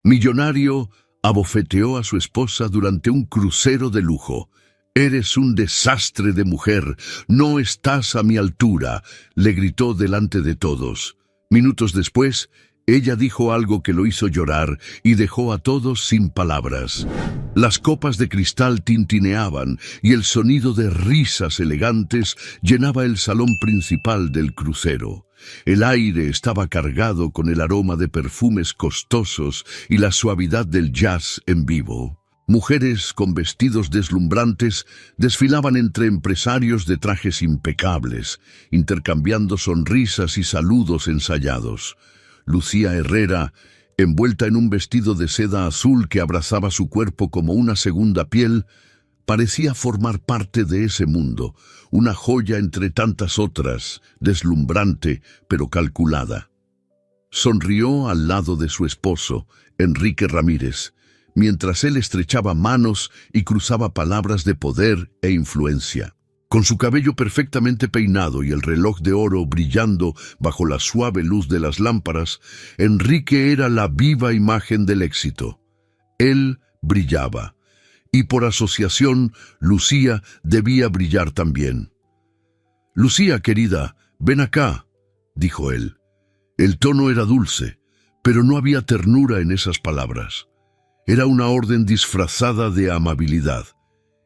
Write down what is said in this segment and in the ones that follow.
Millonario abofeteó a su esposa durante un crucero de lujo. «Eres un desastre de mujer, no estás a mi altura», le gritó delante de todos. Minutos después, ella dijo algo que lo hizo llorar y dejó a todos sin palabras. Las copas de cristal tintineaban y el sonido de risas elegantes llenaba el salón principal del crucero. El aire estaba cargado con el aroma de perfumes costosos y la suavidad del jazz en vivo. Mujeres con vestidos deslumbrantes desfilaban entre empresarios de trajes impecables, intercambiando sonrisas y saludos ensayados. Lucía Herrera, envuelta en un vestido de seda azul que abrazaba su cuerpo como una segunda piel, parecía formar parte de ese mundo, una joya entre tantas otras, deslumbrante pero calculada. Sonrió al lado de su esposo, Enrique Ramírez, mientras él estrechaba manos y cruzaba palabras de poder e influencia. Con su cabello perfectamente peinado y el reloj de oro brillando bajo la suave luz de las lámparas, Enrique era la viva imagen del éxito. Él brillaba, y por asociación, Lucía debía brillar también. «Lucía, querida, ven acá», dijo él. El tono era dulce, pero no había ternura en esas palabras. Era una orden disfrazada de amabilidad.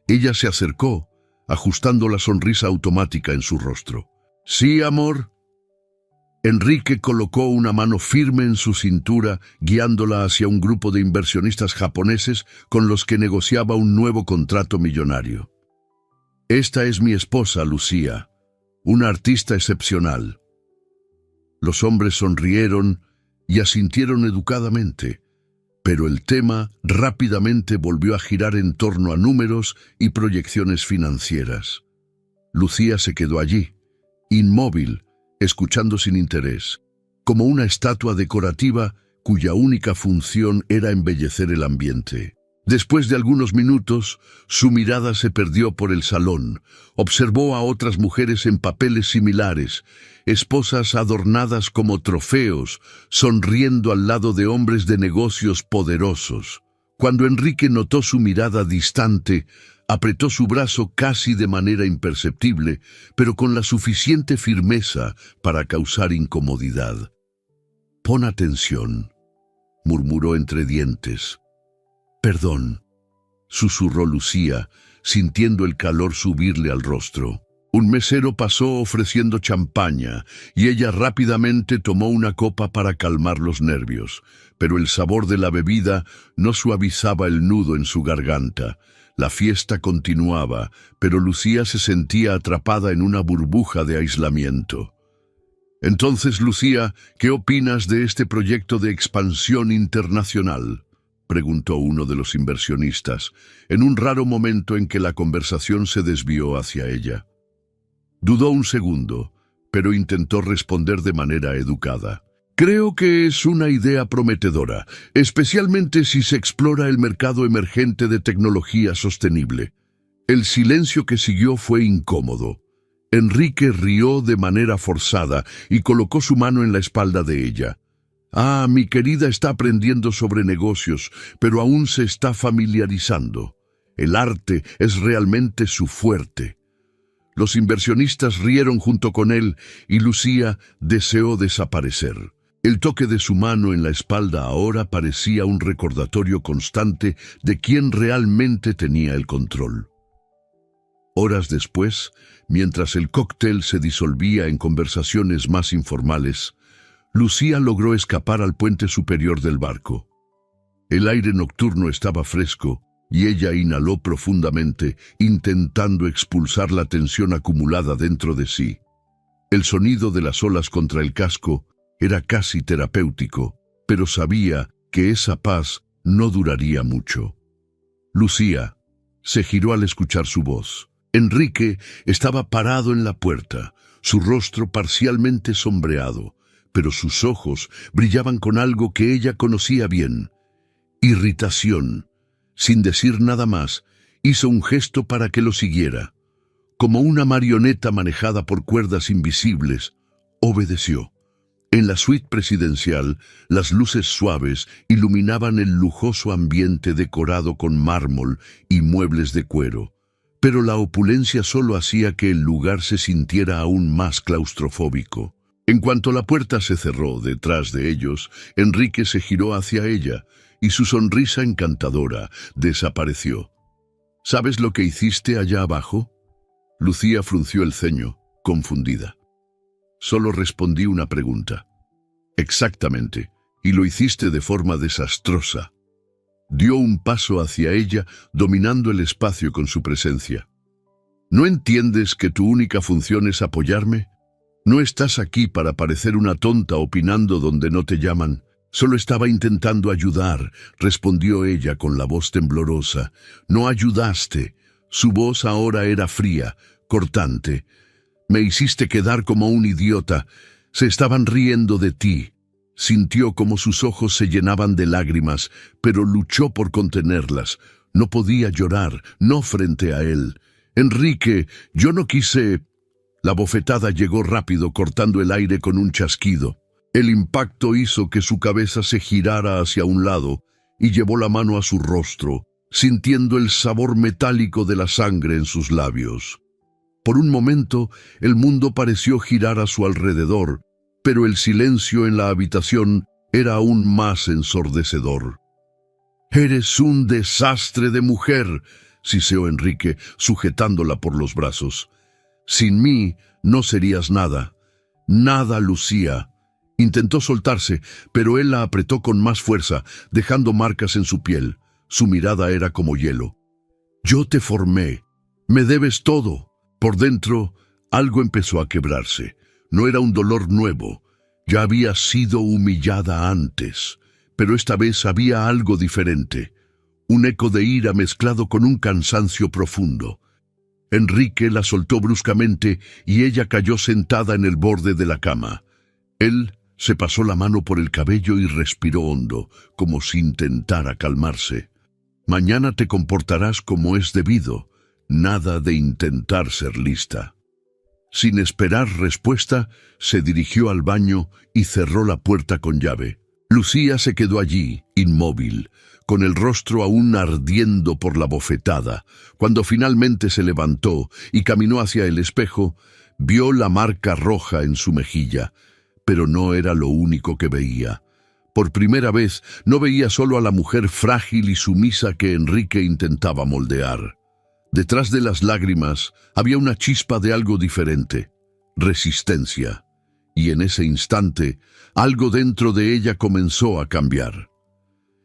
Ella se acercó, ajustando la sonrisa automática en su rostro. «¿Sí, amor?» Enrique colocó una mano firme en su cintura, guiándola hacia un grupo de inversionistas japoneses con los que negociaba un nuevo contrato millonario. «Esta es mi esposa, Lucía, una artista excepcional». Los hombres sonrieron y asintieron educadamente, pero el tema rápidamente volvió a girar en torno a números y proyecciones financieras. Lucía se quedó allí, inmóvil, escuchando sin interés, como una estatua decorativa cuya única función era embellecer el ambiente. Después de algunos minutos, su mirada se perdió por el salón. Observó a otras mujeres en papeles similares, esposas adornadas como trofeos, sonriendo al lado de hombres de negocios poderosos. Cuando Enrique notó su mirada distante, apretó su brazo casi de manera imperceptible, pero con la suficiente firmeza para causar incomodidad. «Pon atención», murmuró entre dientes. «Perdón», susurró Lucía, sintiendo el calor subirle al rostro. Un mesero pasó ofreciendo champaña y ella rápidamente tomó una copa para calmar los nervios, pero el sabor de la bebida no suavizaba el nudo en su garganta. La fiesta continuaba, pero Lucía se sentía atrapada en una burbuja de aislamiento. «Entonces, Lucía, ¿qué opinas de este proyecto de expansión internacional?», preguntó uno de los inversionistas, en un raro momento en que la conversación se desvió hacia ella. Dudó un segundo, pero intentó responder de manera educada. «Creo que es una idea prometedora, especialmente si se explora el mercado emergente de tecnología sostenible». El silencio que siguió fue incómodo. Enrique rió de manera forzada y colocó su mano en la espalda de ella. «Ah, mi querida está aprendiendo sobre negocios, pero aún se está familiarizando. El arte es realmente su fuerte». Los inversionistas rieron junto con él y Lucía deseó desaparecer. El toque de su mano en la espalda ahora parecía un recordatorio constante de quién realmente tenía el control. Horas después, mientras el cóctel se disolvía en conversaciones más informales, Lucía logró escapar al puente superior del barco. El aire nocturno estaba fresco y ella inhaló profundamente, intentando expulsar la tensión acumulada dentro de sí. El sonido de las olas contra el casco era casi terapéutico, pero sabía que esa paz no duraría mucho. «Lucía», se giró al escuchar su voz. Enrique estaba parado en la puerta, su rostro parcialmente sombreado, pero sus ojos brillaban con algo que ella conocía bien: irritación. Sin decir nada más, hizo un gesto para que lo siguiera. Como una marioneta manejada por cuerdas invisibles, obedeció. En la suite presidencial, las luces suaves iluminaban el lujoso ambiente decorado con mármol y muebles de cuero, pero la opulencia solo hacía que el lugar se sintiera aún más claustrofóbico. En cuanto la puerta se cerró detrás de ellos, Enrique se giró hacia ella y su sonrisa encantadora desapareció. ¿Sabes lo que hiciste allá abajo? Lucía frunció el ceño, confundida. Solo respondí una pregunta. Exactamente, y lo hiciste de forma desastrosa. Dio un paso hacia ella, dominando el espacio con su presencia. ¿No entiendes que tu única función es apoyarme? No estás aquí para parecer una tonta opinando donde no te llaman. Solo estaba intentando ayudar, respondió ella con la voz temblorosa. No ayudaste. Su voz ahora era fría, cortante. Me hiciste quedar como un idiota. Se estaban riendo de ti. Sintió como sus ojos se llenaban de lágrimas, pero luchó por contenerlas. No podía llorar, no frente a él. Enrique, yo no quise... La bofetada llegó rápido, cortando el aire con un chasquido. El impacto hizo que su cabeza se girara hacia un lado y llevó la mano a su rostro, sintiendo el sabor metálico de la sangre en sus labios. Por un momento, el mundo pareció girar a su alrededor, pero el silencio en la habitación era aún más ensordecedor. «Eres un desastre de mujer», siseó Enrique, sujetándola por los brazos. «Sin mí no serías nada. Nada, Lucía». Intentó soltarse, pero él la apretó con más fuerza, dejando marcas en su piel. Su mirada era como hielo. «Yo te formé. Me debes todo». Por dentro, algo empezó a quebrarse. No era un dolor nuevo. Ya había sido humillada antes. Pero esta vez había algo diferente. Un eco de ira mezclado con un cansancio profundo. Enrique la soltó bruscamente y ella cayó sentada en el borde de la cama. Él se pasó la mano por el cabello y respiró hondo, como si intentara calmarse. «Mañana te comportarás como es debido. Nada de intentar ser lista». Sin esperar respuesta, se dirigió al baño y cerró la puerta con llave. Lucía se quedó allí, inmóvil, con el rostro aún ardiendo por la bofetada. Cuando finalmente se levantó y caminó hacia el espejo, vio la marca roja en su mejilla, pero no era lo único que veía. Por primera vez, no veía solo a la mujer frágil y sumisa que Enrique intentaba moldear. Detrás de las lágrimas había una chispa de algo diferente, resistencia. Y en ese instante, algo dentro de ella comenzó a cambiar.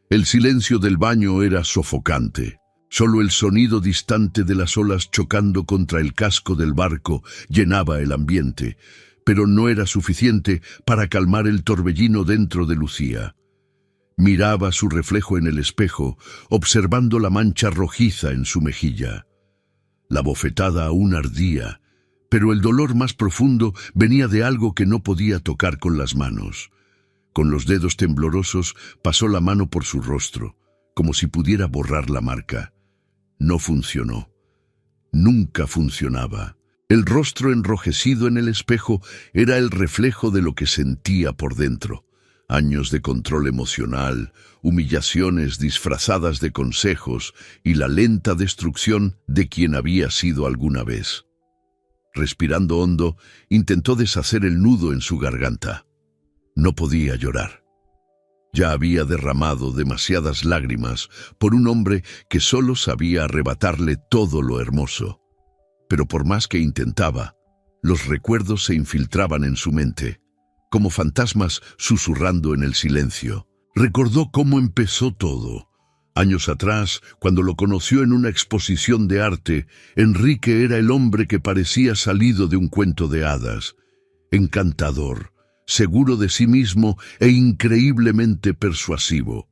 El silencio del baño era sofocante. Solo el sonido distante de las olas chocando contra el casco del barco llenaba el ambiente, pero no era suficiente para calmar el torbellino dentro de Lucía. Miraba su reflejo en el espejo, observando la mancha rojiza en su mejilla. La bofetada aún ardía, pero el dolor más profundo venía de algo que no podía tocar con las manos. Con los dedos temblorosos pasó la mano por su rostro, como si pudiera borrar la marca. No funcionó. Nunca funcionaba. El rostro enrojecido en el espejo era el reflejo de lo que sentía por dentro. Años de control emocional, humillaciones disfrazadas de consejos y la lenta destrucción de quien había sido alguna vez. Respirando hondo, intentó deshacer el nudo en su garganta. No podía llorar. Ya había derramado demasiadas lágrimas por un hombre que solo sabía arrebatarle todo lo hermoso. Pero por más que intentaba, los recuerdos se infiltraban en su mente, como fantasmas susurrando en el silencio. Recordó cómo empezó todo. Años atrás, cuando lo conoció en una exposición de arte, Enrique era el hombre que parecía salido de un cuento de hadas. Encantador, seguro de sí mismo e increíblemente persuasivo.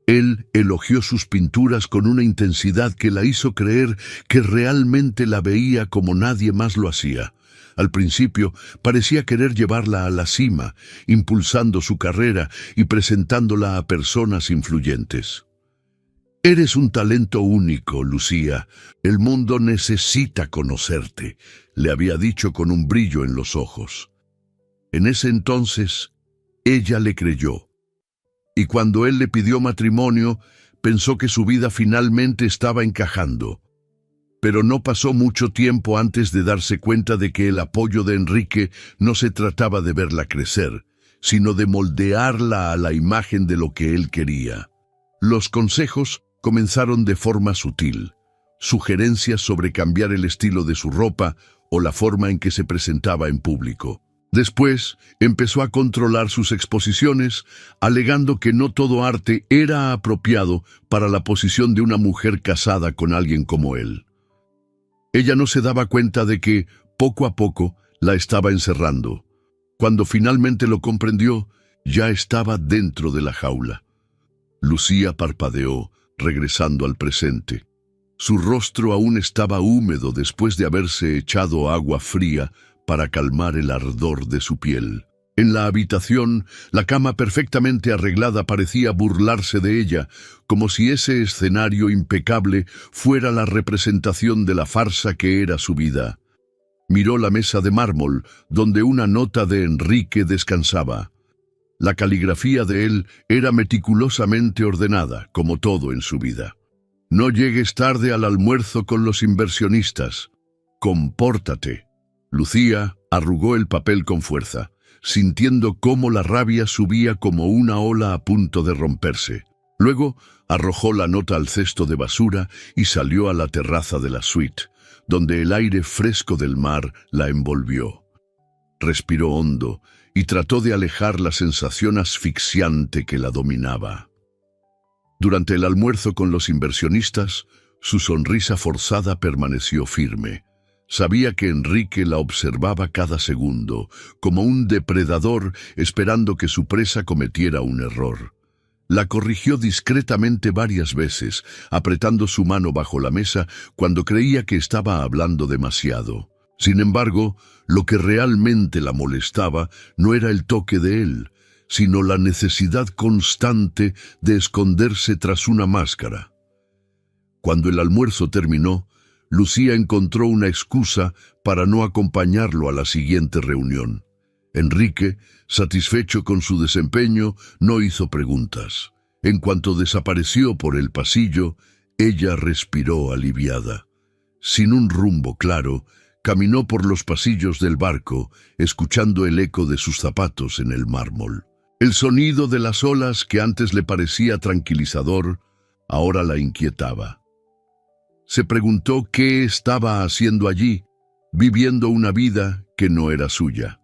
Él elogió sus pinturas con una intensidad que la hizo creer que realmente la veía como nadie más lo hacía. Al principio parecía querer llevarla a la cima, impulsando su carrera y presentándola a personas influyentes. «Eres un talento único, Lucía. El mundo necesita conocerte», le había dicho con un brillo en los ojos. En ese entonces, Ella le creyó. Y cuando él le pidió matrimonio, pensó que su vida finalmente estaba encajando. Pero no pasó mucho tiempo antes de darse cuenta de que el apoyo de Enrique no se trataba de verla crecer, sino de moldearla a la imagen de lo que él quería. Los consejos comenzaron de forma sutil, sugerencias sobre cambiar el estilo de su ropa o la forma en que se presentaba en público. Después, empezó a controlar sus exposiciones, alegando que no todo arte era apropiado para la posición de una mujer casada con alguien como él. Ella no se daba cuenta de que, poco a poco, la estaba encerrando. Cuando finalmente lo comprendió, ya estaba dentro de la jaula. Lucía parpadeó, regresando al presente. Su rostro aún estaba húmedo después de haberse echado agua fría para calmar el ardor de su piel. En la habitación, la cama perfectamente arreglada parecía burlarse de ella, como si ese escenario impecable fuera la representación de la farsa que era su vida. Miró la mesa de mármol, donde una nota de Enrique descansaba. La caligrafía de él era meticulosamente ordenada, como todo en su vida. No llegues tarde al almuerzo con los inversionistas. Compórtate. Lucía arrugó el papel con fuerza, sintiendo cómo la rabia subía como una ola a punto de romperse. Luego arrojó la nota al cesto de basura y salió a la terraza de la suite, donde el aire fresco del mar la envolvió. Respiró hondo y trató de alejar la sensación asfixiante que la dominaba. Durante el almuerzo con los inversionistas, su sonrisa forzada permaneció firme. Sabía que Enrique la observaba cada segundo, como un depredador esperando que su presa cometiera un error. La corrigió discretamente varias veces, apretando su mano bajo la mesa cuando creía que estaba hablando demasiado. Sin embargo, lo que realmente la molestaba no era el toque de él, sino la necesidad constante de esconderse tras una máscara. Cuando el almuerzo terminó, Lucía encontró una excusa para no acompañarlo a la siguiente reunión. Enrique, satisfecho con su desempeño, no hizo preguntas. En cuanto desapareció por el pasillo, ella respiró aliviada. Sin un rumbo claro, caminó por los pasillos del barco, escuchando el eco de sus zapatos en el mármol. El sonido de las olas que antes le parecía tranquilizador, ahora la inquietaba. Se preguntó qué estaba haciendo allí, viviendo una vida que no era suya.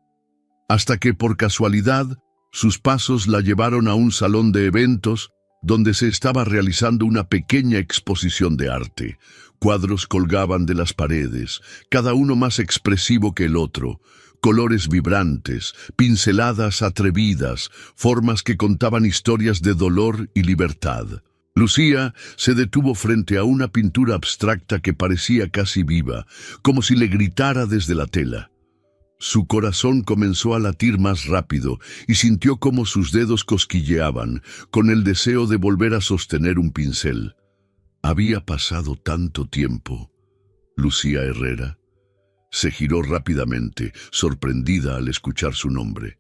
Hasta que, por casualidad, sus pasos la llevaron a un salón de eventos donde se estaba realizando una pequeña exposición de arte. Cuadros colgaban de las paredes, cada uno más expresivo que el otro, colores vibrantes, pinceladas atrevidas, formas que contaban historias de dolor y libertad. Lucía se detuvo frente a una pintura abstracta que parecía casi viva, como si le gritara desde la tela. Su corazón comenzó a latir más rápido y sintió cómo sus dedos cosquilleaban, con el deseo de volver a sostener un pincel. Había pasado tanto tiempo. Lucía Herrera se giró rápidamente, sorprendida al escuchar su nombre.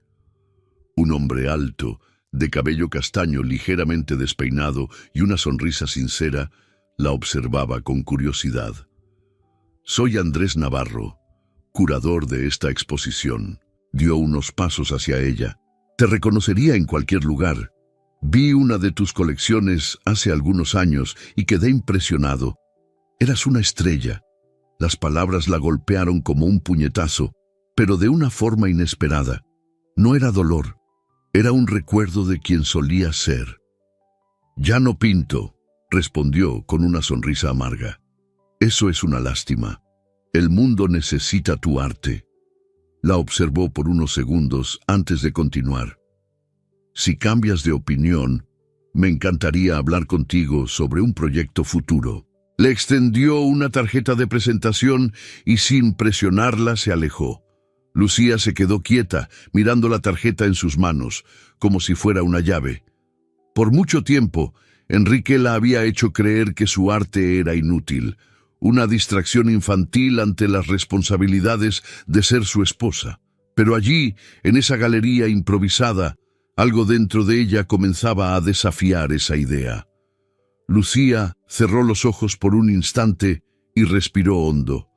Un hombre alto, de cabello castaño ligeramente despeinado y una sonrisa sincera, la observaba con curiosidad. «Soy Andrés Navarro, curador de esta exposición». Dio unos pasos hacia ella. «Te reconocería en cualquier lugar. Vi una de tus colecciones hace algunos años y quedé impresionado. Eras una estrella». Las palabras la golpearon como un puñetazo, pero de una forma inesperada. No era dolor. Era un recuerdo de quien solía ser. «Ya no pinto», respondió con una sonrisa amarga. «Eso es una lástima. El mundo necesita tu arte». La observó por unos segundos antes de continuar. «Si cambias de opinión, me encantaría hablar contigo sobre un proyecto futuro». Le extendió una tarjeta de presentación y sin presionarla se alejó. Lucía se quedó quieta, mirando la tarjeta en sus manos, como si fuera una llave. Por mucho tiempo, Enrique la había hecho creer que su arte era inútil, una distracción infantil ante las responsabilidades de ser su esposa. Pero allí, en esa galería improvisada, Algo dentro de ella comenzaba a desafiar esa idea. Lucía cerró los ojos por un instante y respiró hondo.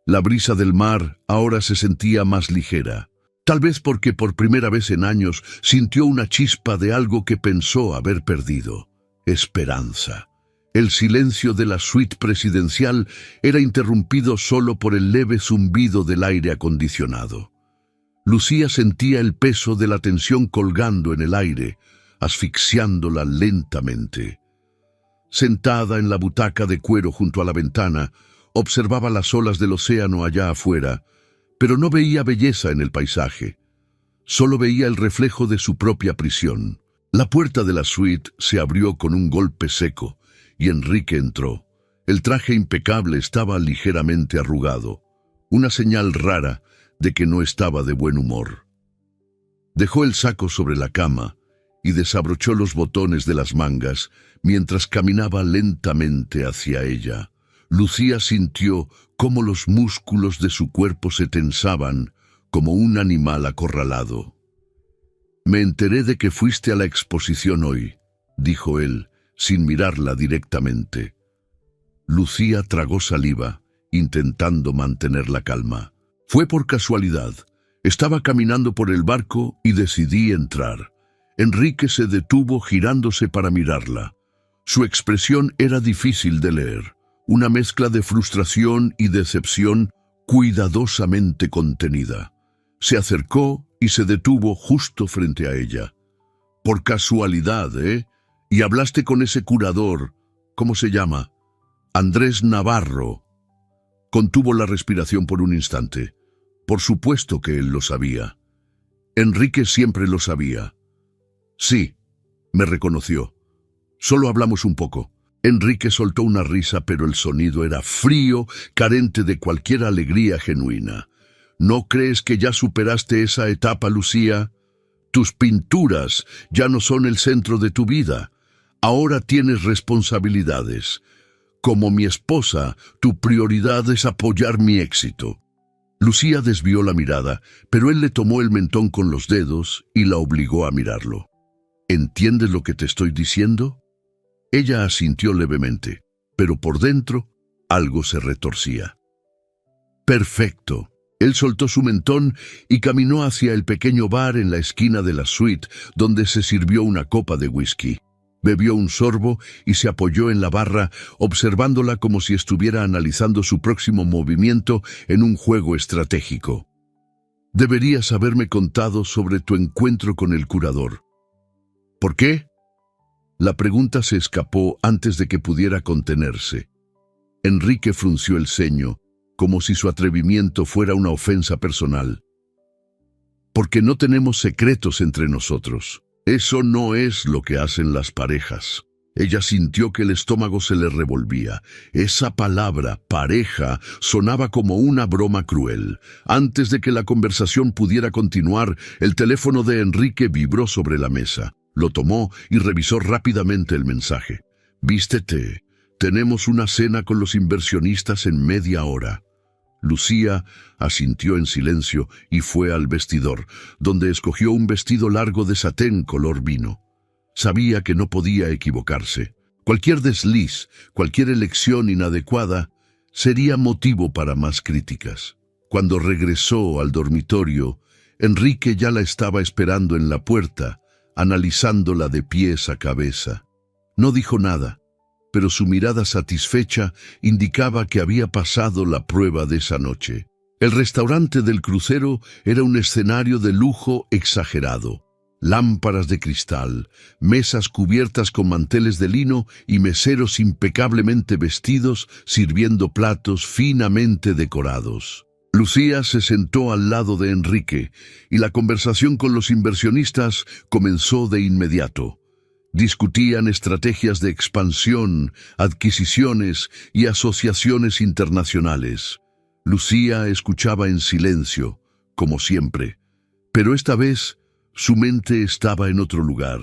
La brisa del mar ahora se sentía más ligera. Tal vez porque por primera vez en años sintió una chispa de algo que pensó haber perdido: esperanza. El silencio de la suite presidencial era interrumpido solo por el leve zumbido del aire acondicionado. Lucía sentía el peso de la tensión colgando en el aire, asfixiándola lentamente. Sentada en la butaca de cuero junto a la ventana, observaba las olas del océano allá afuera, pero no veía belleza en el paisaje. Solo veía el reflejo de su propia prisión. La puerta de la suite se abrió con un golpe seco, y Enrique entró. El traje impecable estaba ligeramente arrugado, una señal rara de que no estaba de buen humor. Dejó el saco sobre la cama y desabrochó los botones de las mangas mientras caminaba lentamente hacia ella. Lucía sintió cómo los músculos de su cuerpo se tensaban como un animal acorralado. «Me enteré de que fuiste a la exposición hoy», dijo él, sin mirarla directamente. Lucía tragó saliva, intentando mantener la calma. «Fue por casualidad. Estaba caminando por el barco y decidí entrar». Enrique se detuvo girándose para mirarla. Su expresión era difícil de leer, una mezcla de frustración y decepción cuidadosamente contenida. Se acercó y se detuvo justo frente a ella. «Por casualidad, ¿eh? Y hablaste con ese curador, ¿cómo se llama? Andrés Navarro». Contuvo la respiración por un instante. Por supuesto que él lo sabía. Enrique siempre lo sabía. «Sí», me reconoció. «Solo hablamos un poco». Enrique soltó una risa, pero el sonido era frío, carente de cualquier alegría genuina. «¿No crees que ya superaste esa etapa, Lucía? Tus pinturas ya no son el centro de tu vida. Ahora tienes responsabilidades. Como mi esposa, tu prioridad es apoyar mi éxito». Lucía desvió la mirada, pero él le tomó el mentón con los dedos y la obligó a mirarlo. «¿Entiendes lo que te estoy diciendo?» Ella asintió levemente, pero por dentro algo se retorcía. «Perfecto». Él soltó su mentón y caminó hacia el pequeño bar en la esquina de la suite, donde se sirvió una copa de whisky. Bebió un sorbo y se apoyó en la barra, observándola como si estuviera analizando su próximo movimiento en un juego estratégico. «Deberías haberme contado sobre tu encuentro con el curador». «¿Por qué?». La pregunta se escapó antes de que pudiera contenerse. Enrique frunció el ceño, como si su atrevimiento fuera una ofensa personal. «Porque no tenemos secretos entre nosotros. Eso no es lo que hacen las parejas». Ella sintió que el estómago se le revolvía. Esa palabra, pareja, sonaba como una broma cruel. Antes de que la conversación pudiera continuar, el teléfono de Enrique vibró sobre la mesa. Lo tomó y revisó rápidamente el mensaje. «Vístete. Tenemos una cena con los inversionistas en media hora». Lucía asintió en silencio y fue al vestidor, donde escogió un vestido largo de satén color vino. Sabía que no podía equivocarse. Cualquier desliz, cualquier elección inadecuada, sería motivo para más críticas. Cuando regresó al dormitorio, Enrique ya la estaba esperando en la puerta, analizándola de pies a cabeza. No dijo nada, pero su mirada satisfecha indicaba que había pasado la prueba de esa noche. El restaurante del crucero era un escenario de lujo exagerado. Lámparas de cristal, mesas cubiertas con manteles de lino y meseros impecablemente vestidos sirviendo platos finamente decorados. Lucía se sentó al lado de Enrique y la conversación con los inversionistas comenzó de inmediato. Discutían estrategias de expansión, adquisiciones y asociaciones internacionales. Lucía escuchaba en silencio, como siempre, pero esta vez su mente estaba en otro lugar.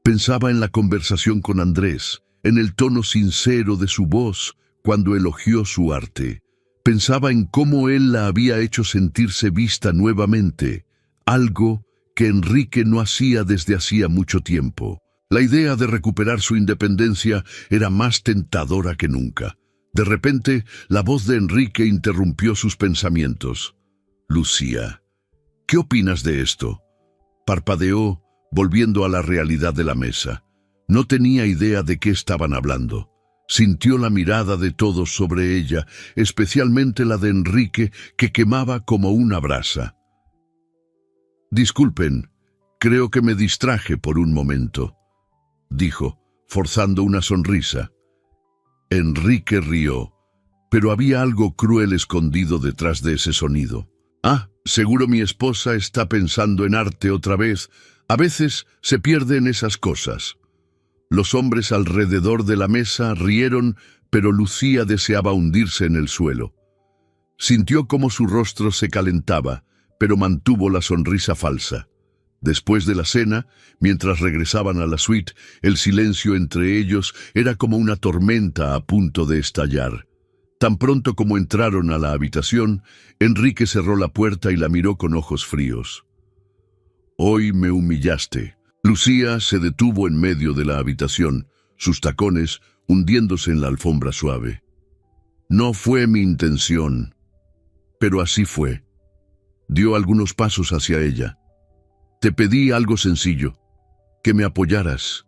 Pensaba en la conversación con Andrés, en el tono sincero de su voz cuando elogió su arte. Pensaba en cómo él la había hecho sentirse vista nuevamente, algo que Enrique no hacía desde hacía mucho tiempo. La idea de recuperar su independencia era más tentadora que nunca. De repente, la voz de Enrique interrumpió sus pensamientos. «Lucía, ¿qué opinas de esto?», parpadeó, volviendo a la realidad de la mesa. No tenía idea de qué estaban hablando. Sintió la mirada de todos sobre ella, especialmente la de Enrique, que quemaba como una brasa. «Disculpen, creo que me distraje por un momento», dijo, forzando una sonrisa. Enrique rió, pero había algo cruel escondido detrás de ese sonido. «Ah, seguro mi esposa está pensando en arte otra vez. A veces se pierden esas cosas». Los hombres alrededor de la mesa rieron, pero Lucía deseaba hundirse en el suelo. Sintió cómo su rostro se calentaba, pero mantuvo la sonrisa falsa. Después de la cena, mientras regresaban a la suite, el silencio entre ellos era como una tormenta a punto de estallar. Tan pronto como entraron a la habitación, Enrique cerró la puerta y la miró con ojos fríos. «Hoy me humillaste». Lucía se detuvo en medio de la habitación, sus tacones hundiéndose en la alfombra suave. «No fue mi intención, pero así fue». Dio algunos pasos hacia ella. «Te pedí algo sencillo, que me apoyaras».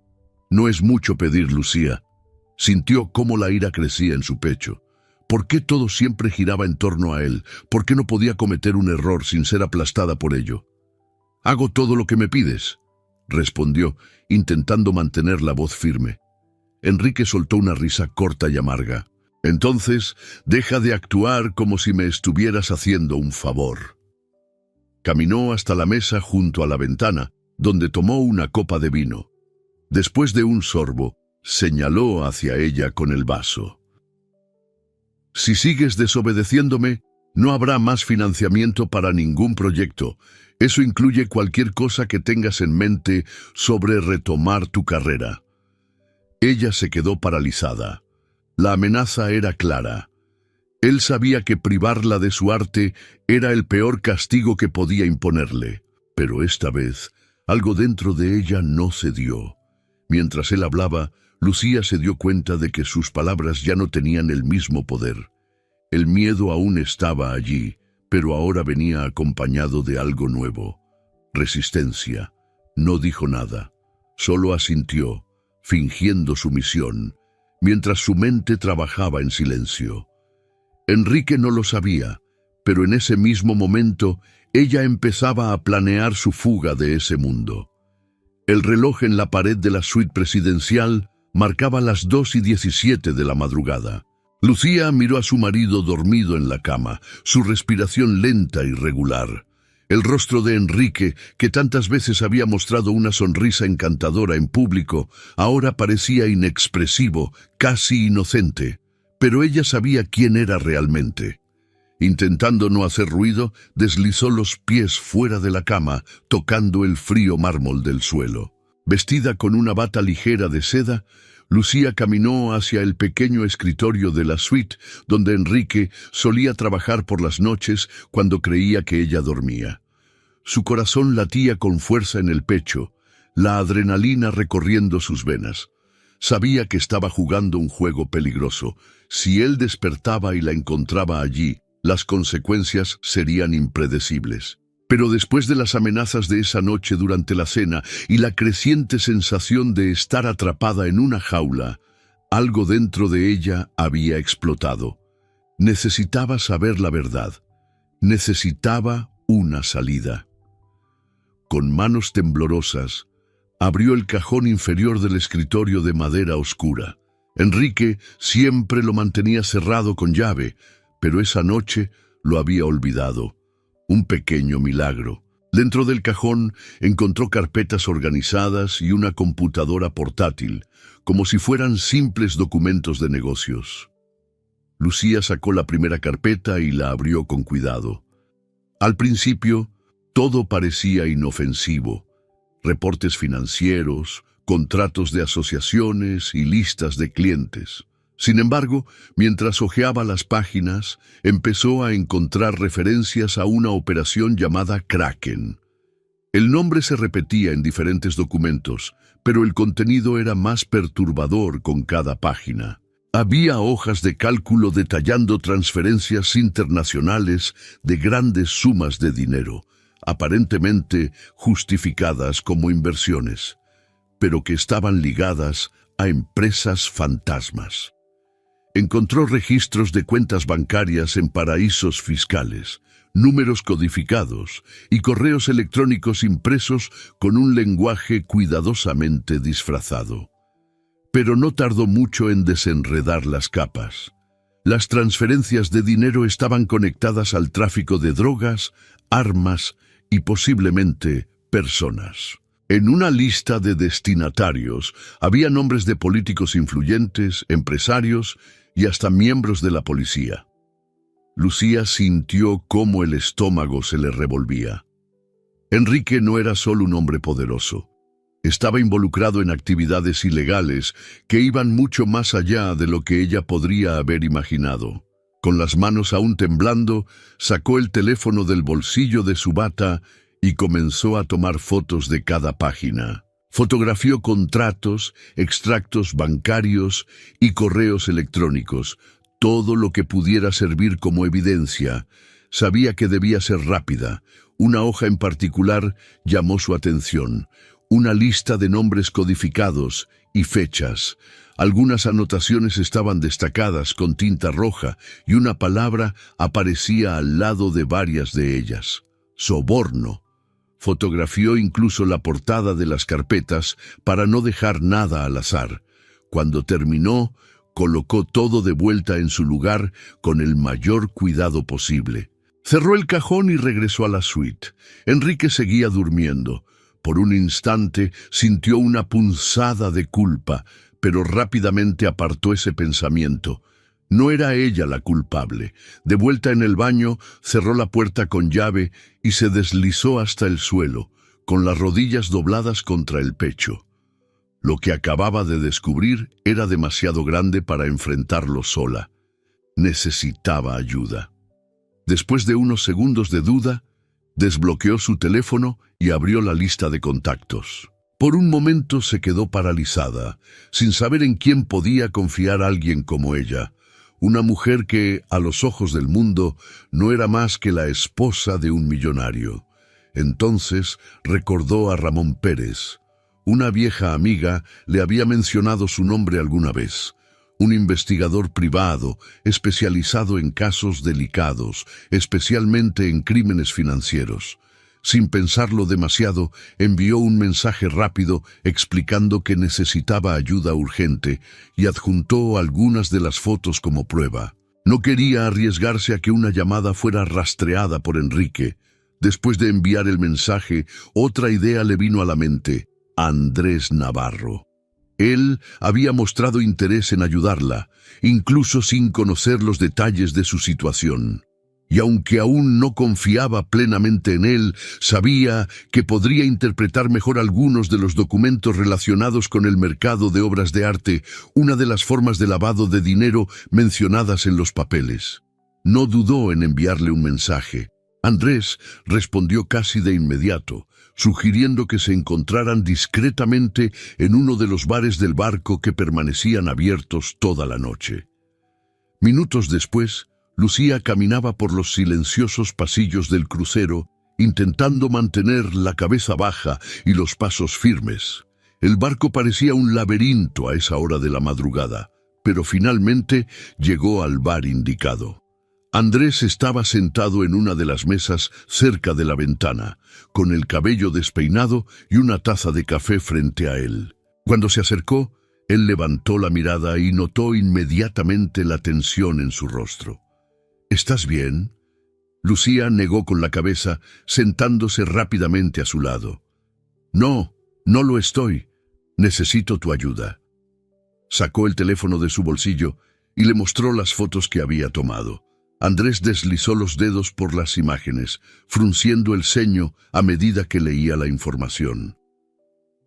«No es mucho pedir, Lucía». Sintió cómo la ira crecía en su pecho. ¿Por qué todo siempre giraba en torno a él? ¿Por qué no podía cometer un error sin ser aplastada por ello? «Hago todo lo que me pides», respondió, intentando mantener la voz firme. Enrique soltó una risa corta y amarga. «Entonces, deja de actuar como si me estuvieras haciendo un favor». Caminó hasta la mesa junto a la ventana, donde tomó una copa de vino. Después de un sorbo, señaló hacia ella con el vaso. «Si sigues desobedeciéndome, no habrá más financiamiento para ningún proyecto. Eso incluye cualquier cosa que tengas en mente sobre retomar tu carrera». Ella se quedó paralizada. La amenaza era clara. Él sabía que privarla de su arte era el peor castigo que podía imponerle. Pero esta vez, algo dentro de ella no cedió. Mientras él hablaba, Lucía se dio cuenta de que sus palabras ya no tenían el mismo poder. El miedo aún estaba allí, pero ahora venía acompañado de algo nuevo. Resistencia. No dijo nada, solo asintió, fingiendo sumisión, mientras su mente trabajaba en silencio. Enrique no lo sabía, pero en ese mismo momento ella empezaba a planear su fuga de ese mundo. El reloj en la pared de la suite presidencial marcaba las 2:17 de la madrugada. Lucía miró a su marido dormido en la cama, su respiración lenta y regular. El rostro de Enrique, que tantas veces había mostrado una sonrisa encantadora en público, ahora parecía inexpresivo, casi inocente. Pero ella sabía quién era realmente. Intentando no hacer ruido, deslizó los pies fuera de la cama, tocando el frío mármol del suelo. Vestida con una bata ligera de seda, Lucía caminó hacia el pequeño escritorio de la suite, donde Enrique solía trabajar por las noches cuando creía que ella dormía. Su corazón latía con fuerza en el pecho, la adrenalina recorriendo sus venas. Sabía que estaba jugando un juego peligroso. Si él despertaba y la encontraba allí, las consecuencias serían impredecibles. Pero después de las amenazas de esa noche durante la cena y la creciente sensación de estar atrapada en una jaula, algo dentro de ella había explotado. Necesitaba saber la verdad. Necesitaba una salida. Con manos temblorosas, abrió el cajón inferior del escritorio de madera oscura. Enrique siempre lo mantenía cerrado con llave, pero esa noche lo había olvidado. Un pequeño milagro. Dentro del cajón encontró carpetas organizadas y una computadora portátil, como si fueran simples documentos de negocios. Lucía sacó la primera carpeta y la abrió con cuidado. Al principio, todo parecía inofensivo. Reportes financieros, contratos de asociaciones y listas de clientes. Sin embargo, mientras hojeaba las páginas, empezó a encontrar referencias a una operación llamada Kraken. El nombre se repetía en diferentes documentos, pero el contenido era más perturbador con cada página. Había hojas de cálculo detallando transferencias internacionales de grandes sumas de dinero, aparentemente justificadas como inversiones, pero que estaban ligadas a empresas fantasmas. Encontró registros de cuentas bancarias en paraísos fiscales, números codificados y correos electrónicos impresos con un lenguaje cuidadosamente disfrazado. Pero no tardó mucho en desenredar las capas. Las transferencias de dinero estaban conectadas al tráfico de drogas, armas y posiblemente personas. En una lista de destinatarios había nombres de políticos influyentes, empresarios y hasta miembros de la policía. Lucía sintió cómo el estómago se le revolvía. Enrique no era solo un hombre poderoso. Estaba involucrado en actividades ilegales que iban mucho más allá de lo que ella podría haber imaginado. Con las manos aún temblando, sacó el teléfono del bolsillo de su bata y comenzó a tomar fotos de cada página. Fotografió contratos, extractos bancarios y correos electrónicos, todo lo que pudiera servir como evidencia. Sabía que debía ser rápida. Una hoja en particular llamó su atención. Una lista de nombres codificados y fechas. Algunas anotaciones estaban destacadas con tinta roja y una palabra aparecía al lado de varias de ellas. Soborno. Fotografió incluso la portada de las carpetas para no dejar nada al azar. Cuando terminó, colocó todo de vuelta en su lugar con el mayor cuidado posible. Cerró el cajón y regresó a la suite. Enrique seguía durmiendo. Por un instante sintió una punzada de culpa, pero rápidamente apartó ese pensamiento. No era ella la culpable. De vuelta en el baño, cerró la puerta con llave y se deslizó hasta el suelo, con las rodillas dobladas contra el pecho. Lo que acababa de descubrir era demasiado grande para enfrentarlo sola. Necesitaba ayuda. Después de unos segundos de duda, desbloqueó su teléfono y abrió la lista de contactos. Por un momento se quedó paralizada, sin saber en quién podía confiar alguien como ella. Una mujer que, a los ojos del mundo, no era más que la esposa de un millonario. Entonces recordó a Ramón Pérez. Una vieja amiga le había mencionado su nombre alguna vez. Un investigador privado, especializado en casos delicados, especialmente en crímenes financieros. Sin pensarlo demasiado, envió un mensaje rápido explicando que necesitaba ayuda urgente y adjuntó algunas de las fotos como prueba. No quería arriesgarse a que una llamada fuera rastreada por Enrique. Después de enviar el mensaje, otra idea le vino a la mente: Andrés Navarro. Él había mostrado interés en ayudarla, incluso sin conocer los detalles de su situación. Y aunque aún no confiaba plenamente en él, sabía que podría interpretar mejor algunos de los documentos relacionados con el mercado de obras de arte, una de las formas de lavado de dinero mencionadas en los papeles. No dudó en enviarle un mensaje. Andrés respondió casi de inmediato, sugiriendo que se encontraran discretamente en uno de los bares del barco que permanecían abiertos toda la noche. Minutos después, Lucía caminaba por los silenciosos pasillos del crucero, intentando mantener la cabeza baja y los pasos firmes. El barco parecía un laberinto a esa hora de la madrugada, pero finalmente llegó al bar indicado. Andrés estaba sentado en una de las mesas cerca de la ventana, con el cabello despeinado y una taza de café frente a él. Cuando se acercó, él levantó la mirada y notó inmediatamente la tensión en su rostro. ¿Estás bien? Lucía negó con la cabeza, sentándose rápidamente a su lado. No, no lo estoy. Necesito tu ayuda. Sacó el teléfono de su bolsillo y le mostró las fotos que había tomado. Andrés deslizó los dedos por las imágenes, frunciendo el ceño a medida que leía la información.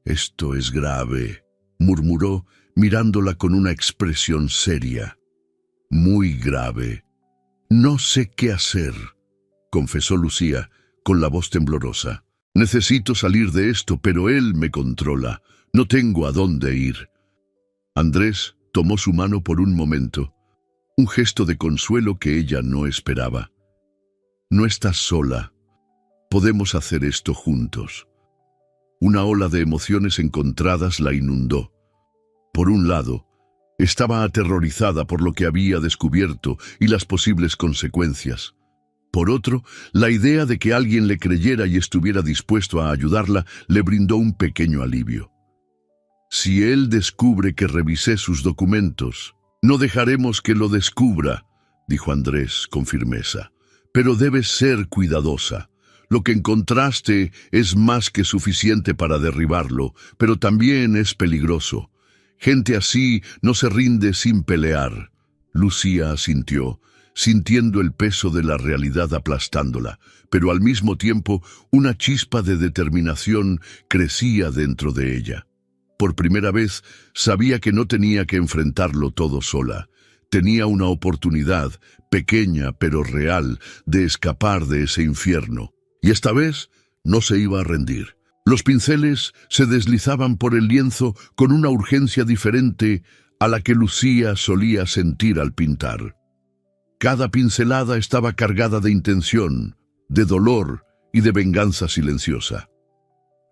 «Esto es grave», murmuró, mirándola con una expresión seria. «Muy grave». «No sé qué hacer», confesó Lucía, con la voz temblorosa. Necesito salir de esto, pero él me controla. No tengo a dónde ir. Andrés tomó su mano por un momento, un gesto de consuelo que ella no esperaba. No estás sola. Podemos hacer esto juntos. Una ola de emociones encontradas la inundó. Por un lado, estaba aterrorizada por lo que había descubierto y las posibles consecuencias. Por otro, la idea de que alguien le creyera y estuviera dispuesto a ayudarla le brindó un pequeño alivio. Si él descubre que revisé sus documentos, no dejaremos que lo descubra, dijo Andrés con firmeza. Pero debes ser cuidadosa. Lo que encontraste es más que suficiente para derribarlo, pero también es peligroso. Gente así no se rinde sin pelear. Lucía asintió, sintiendo el peso de la realidad aplastándola, pero al mismo tiempo una chispa de determinación crecía dentro de ella. Por primera vez sabía que no tenía que enfrentarlo todo sola. Tenía una oportunidad, pequeña pero real, de escapar de ese infierno. Y esta vez no se iba a rendir. Los pinceles se deslizaban por el lienzo con una urgencia diferente a la que Lucía solía sentir al pintar. Cada pincelada estaba cargada de intención, de dolor y de venganza silenciosa.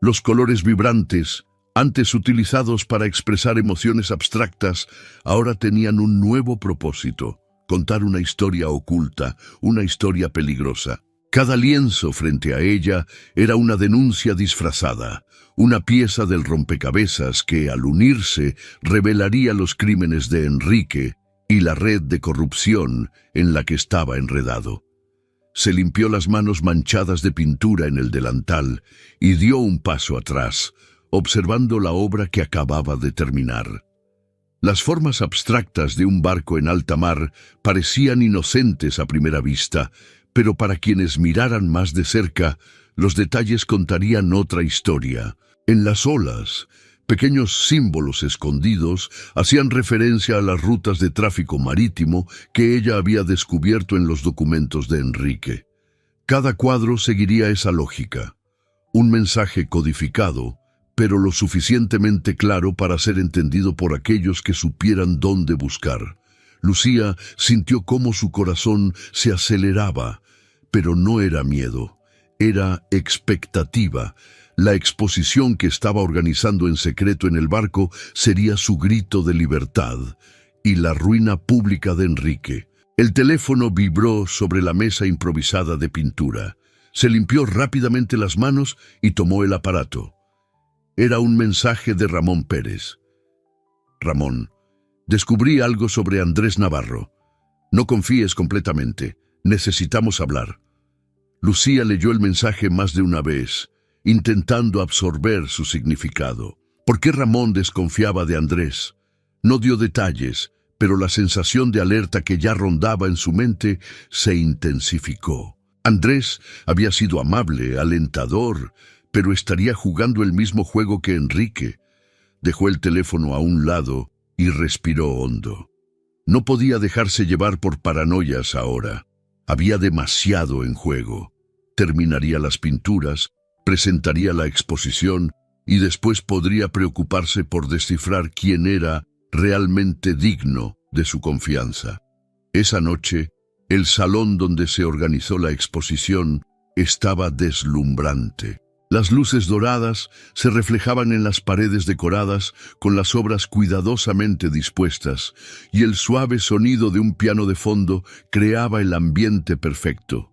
Los colores vibrantes, antes utilizados para expresar emociones abstractas, ahora tenían un nuevo propósito: contar una historia oculta, una historia peligrosa. Cada lienzo frente a ella era una denuncia disfrazada, una pieza del rompecabezas que, al unirse, revelaría los crímenes de Enrique y la red de corrupción en la que estaba enredado. Se limpió las manos manchadas de pintura en el delantal y dio un paso atrás, observando la obra que acababa de terminar. Las formas abstractas de un barco en alta mar parecían inocentes a primera vista, pero para quienes miraran más de cerca, los detalles contarían otra historia. En las olas, pequeños símbolos escondidos hacían referencia a las rutas de tráfico marítimo que ella había descubierto en los documentos de Enrique. Cada cuadro seguiría esa lógica, un mensaje codificado, pero lo suficientemente claro para ser entendido por aquellos que supieran dónde buscar. Lucía sintió cómo su corazón se aceleraba, pero no era miedo, era expectativa. La exposición que estaba organizando en secreto en el barco sería su grito de libertad y la ruina pública de Enrique. El teléfono vibró sobre la mesa improvisada de pintura. Se limpió rápidamente las manos y tomó el aparato. Era un mensaje de Ramón Pérez. Ramón, descubrí algo sobre Andrés Navarro. No confíes completamente. Necesitamos hablar. Lucía leyó el mensaje más de una vez, intentando absorber su significado. ¿Por qué Ramón desconfiaba de Andrés? No dio detalles, pero la sensación de alerta que ya rondaba en su mente se intensificó. Andrés había sido amable, alentador, pero estaría jugando el mismo juego que Enrique. Dejó el teléfono a un lado y respiró hondo. No podía dejarse llevar por paranoias ahora. Había demasiado en juego. Terminaría las pinturas, presentaría la exposición y después podría preocuparse por descifrar quién era realmente digno de su confianza. Esa noche, el salón donde se organizó la exposición estaba deslumbrante. Las luces doradas se reflejaban en las paredes decoradas con las obras cuidadosamente dispuestas, y el suave sonido de un piano de fondo creaba el ambiente perfecto.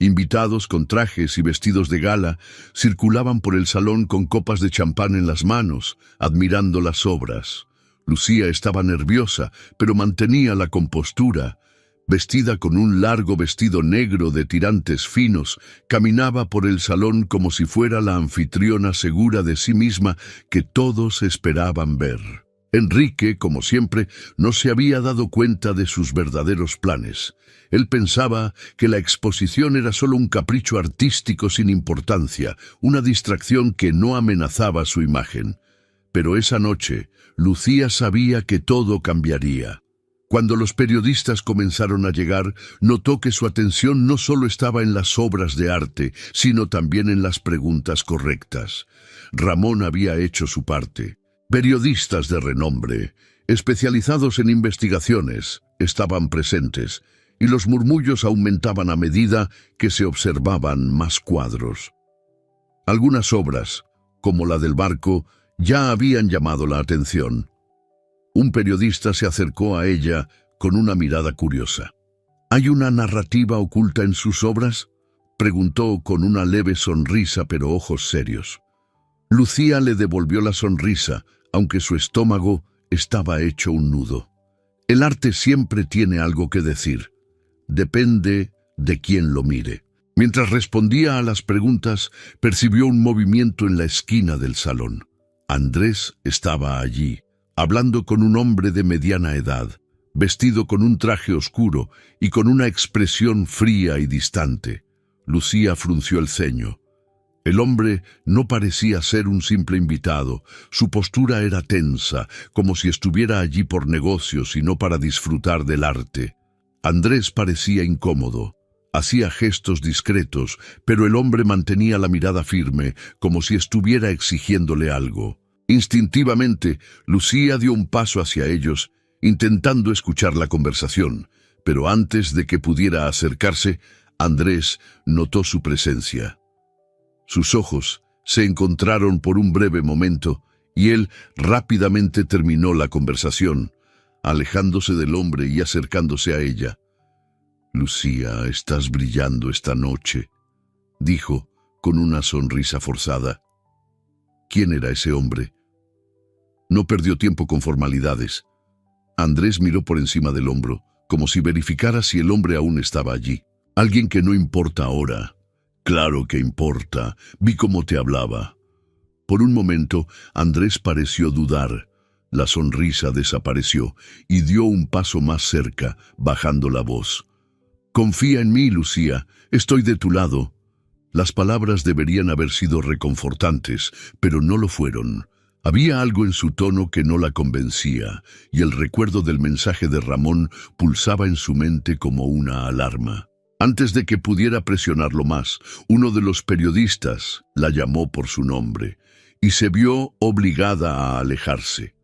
Invitados con trajes y vestidos de gala circulaban por el salón con copas de champán en las manos, admirando las obras. Lucía estaba nerviosa, pero mantenía la compostura. Vestida con un largo vestido negro de tirantes finos, caminaba por el salón como si fuera la anfitriona segura de sí misma que todos esperaban ver. Enrique, como siempre, no se había dado cuenta de sus verdaderos planes. Él pensaba que la exposición era solo un capricho artístico sin importancia, una distracción que no amenazaba su imagen. Pero esa noche, Lucía sabía que todo cambiaría. Cuando los periodistas comenzaron a llegar, notó que su atención no solo estaba en las obras de arte, sino también en las preguntas correctas. Ramón había hecho su parte. Periodistas de renombre, especializados en investigaciones, estaban presentes, y los murmullos aumentaban a medida que se observaban más cuadros. Algunas obras, como la del barco, ya habían llamado la atención. Un periodista se acercó a ella con una mirada curiosa. ¿Hay una narrativa oculta en sus obras?, preguntó con una leve sonrisa pero ojos serios. Lucía le devolvió la sonrisa, aunque su estómago estaba hecho un nudo. El arte siempre tiene algo que decir. Depende de quién lo mire. Mientras respondía a las preguntas, percibió un movimiento en la esquina del salón. Andrés estaba allí, hablando con un hombre de mediana edad, vestido con un traje oscuro y con una expresión fría y distante. Lucía frunció el ceño. El hombre no parecía ser un simple invitado. Su postura era tensa, como si estuviera allí por negocios y no para disfrutar del arte. Andrés parecía incómodo. Hacía gestos discretos, pero el hombre mantenía la mirada firme, como si estuviera exigiéndole algo. Instintivamente, Lucía dio un paso hacia ellos, intentando escuchar la conversación, pero antes de que pudiera acercarse, Andrés notó su presencia. Sus ojos se encontraron por un breve momento y él rápidamente terminó la conversación, alejándose del hombre y acercándose a ella. «Lucía, estás brillando esta noche», dijo con una sonrisa forzada. ¿Quién era ese hombre? No perdió tiempo con formalidades. Andrés miró por encima del hombro, como si verificara si el hombre aún estaba allí. Alguien que no importa ahora. Claro que importa. Vi cómo te hablaba. Por un momento, Andrés pareció dudar. La sonrisa desapareció y dio un paso más cerca, bajando la voz. «Confía en mí, Lucía. Estoy de tu lado». Las palabras deberían haber sido reconfortantes, pero no lo fueron. Había algo en su tono que no la convencía, y el recuerdo del mensaje de Ramón pulsaba en su mente como una alarma. Antes de que pudiera presionarlo más, uno de los periodistas la llamó por su nombre, y se vio obligada a alejarse.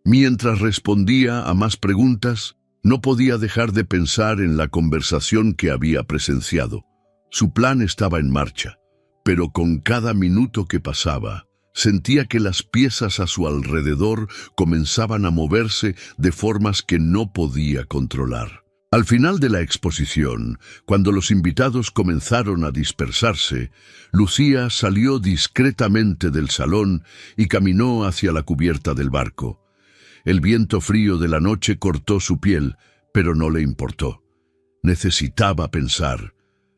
Mientras respondía a más preguntas, no podía dejar de pensar en la conversación que había presenciado. Su plan estaba en marcha, pero con cada minuto que pasaba, sentía que las piezas a su alrededor comenzaban a moverse de formas que no podía controlar. Al final de la exposición, cuando los invitados comenzaron a dispersarse, Lucía salió discretamente del salón y caminó hacia la cubierta del barco. El viento frío de la noche cortó su piel, pero no le importó. Necesitaba pensar.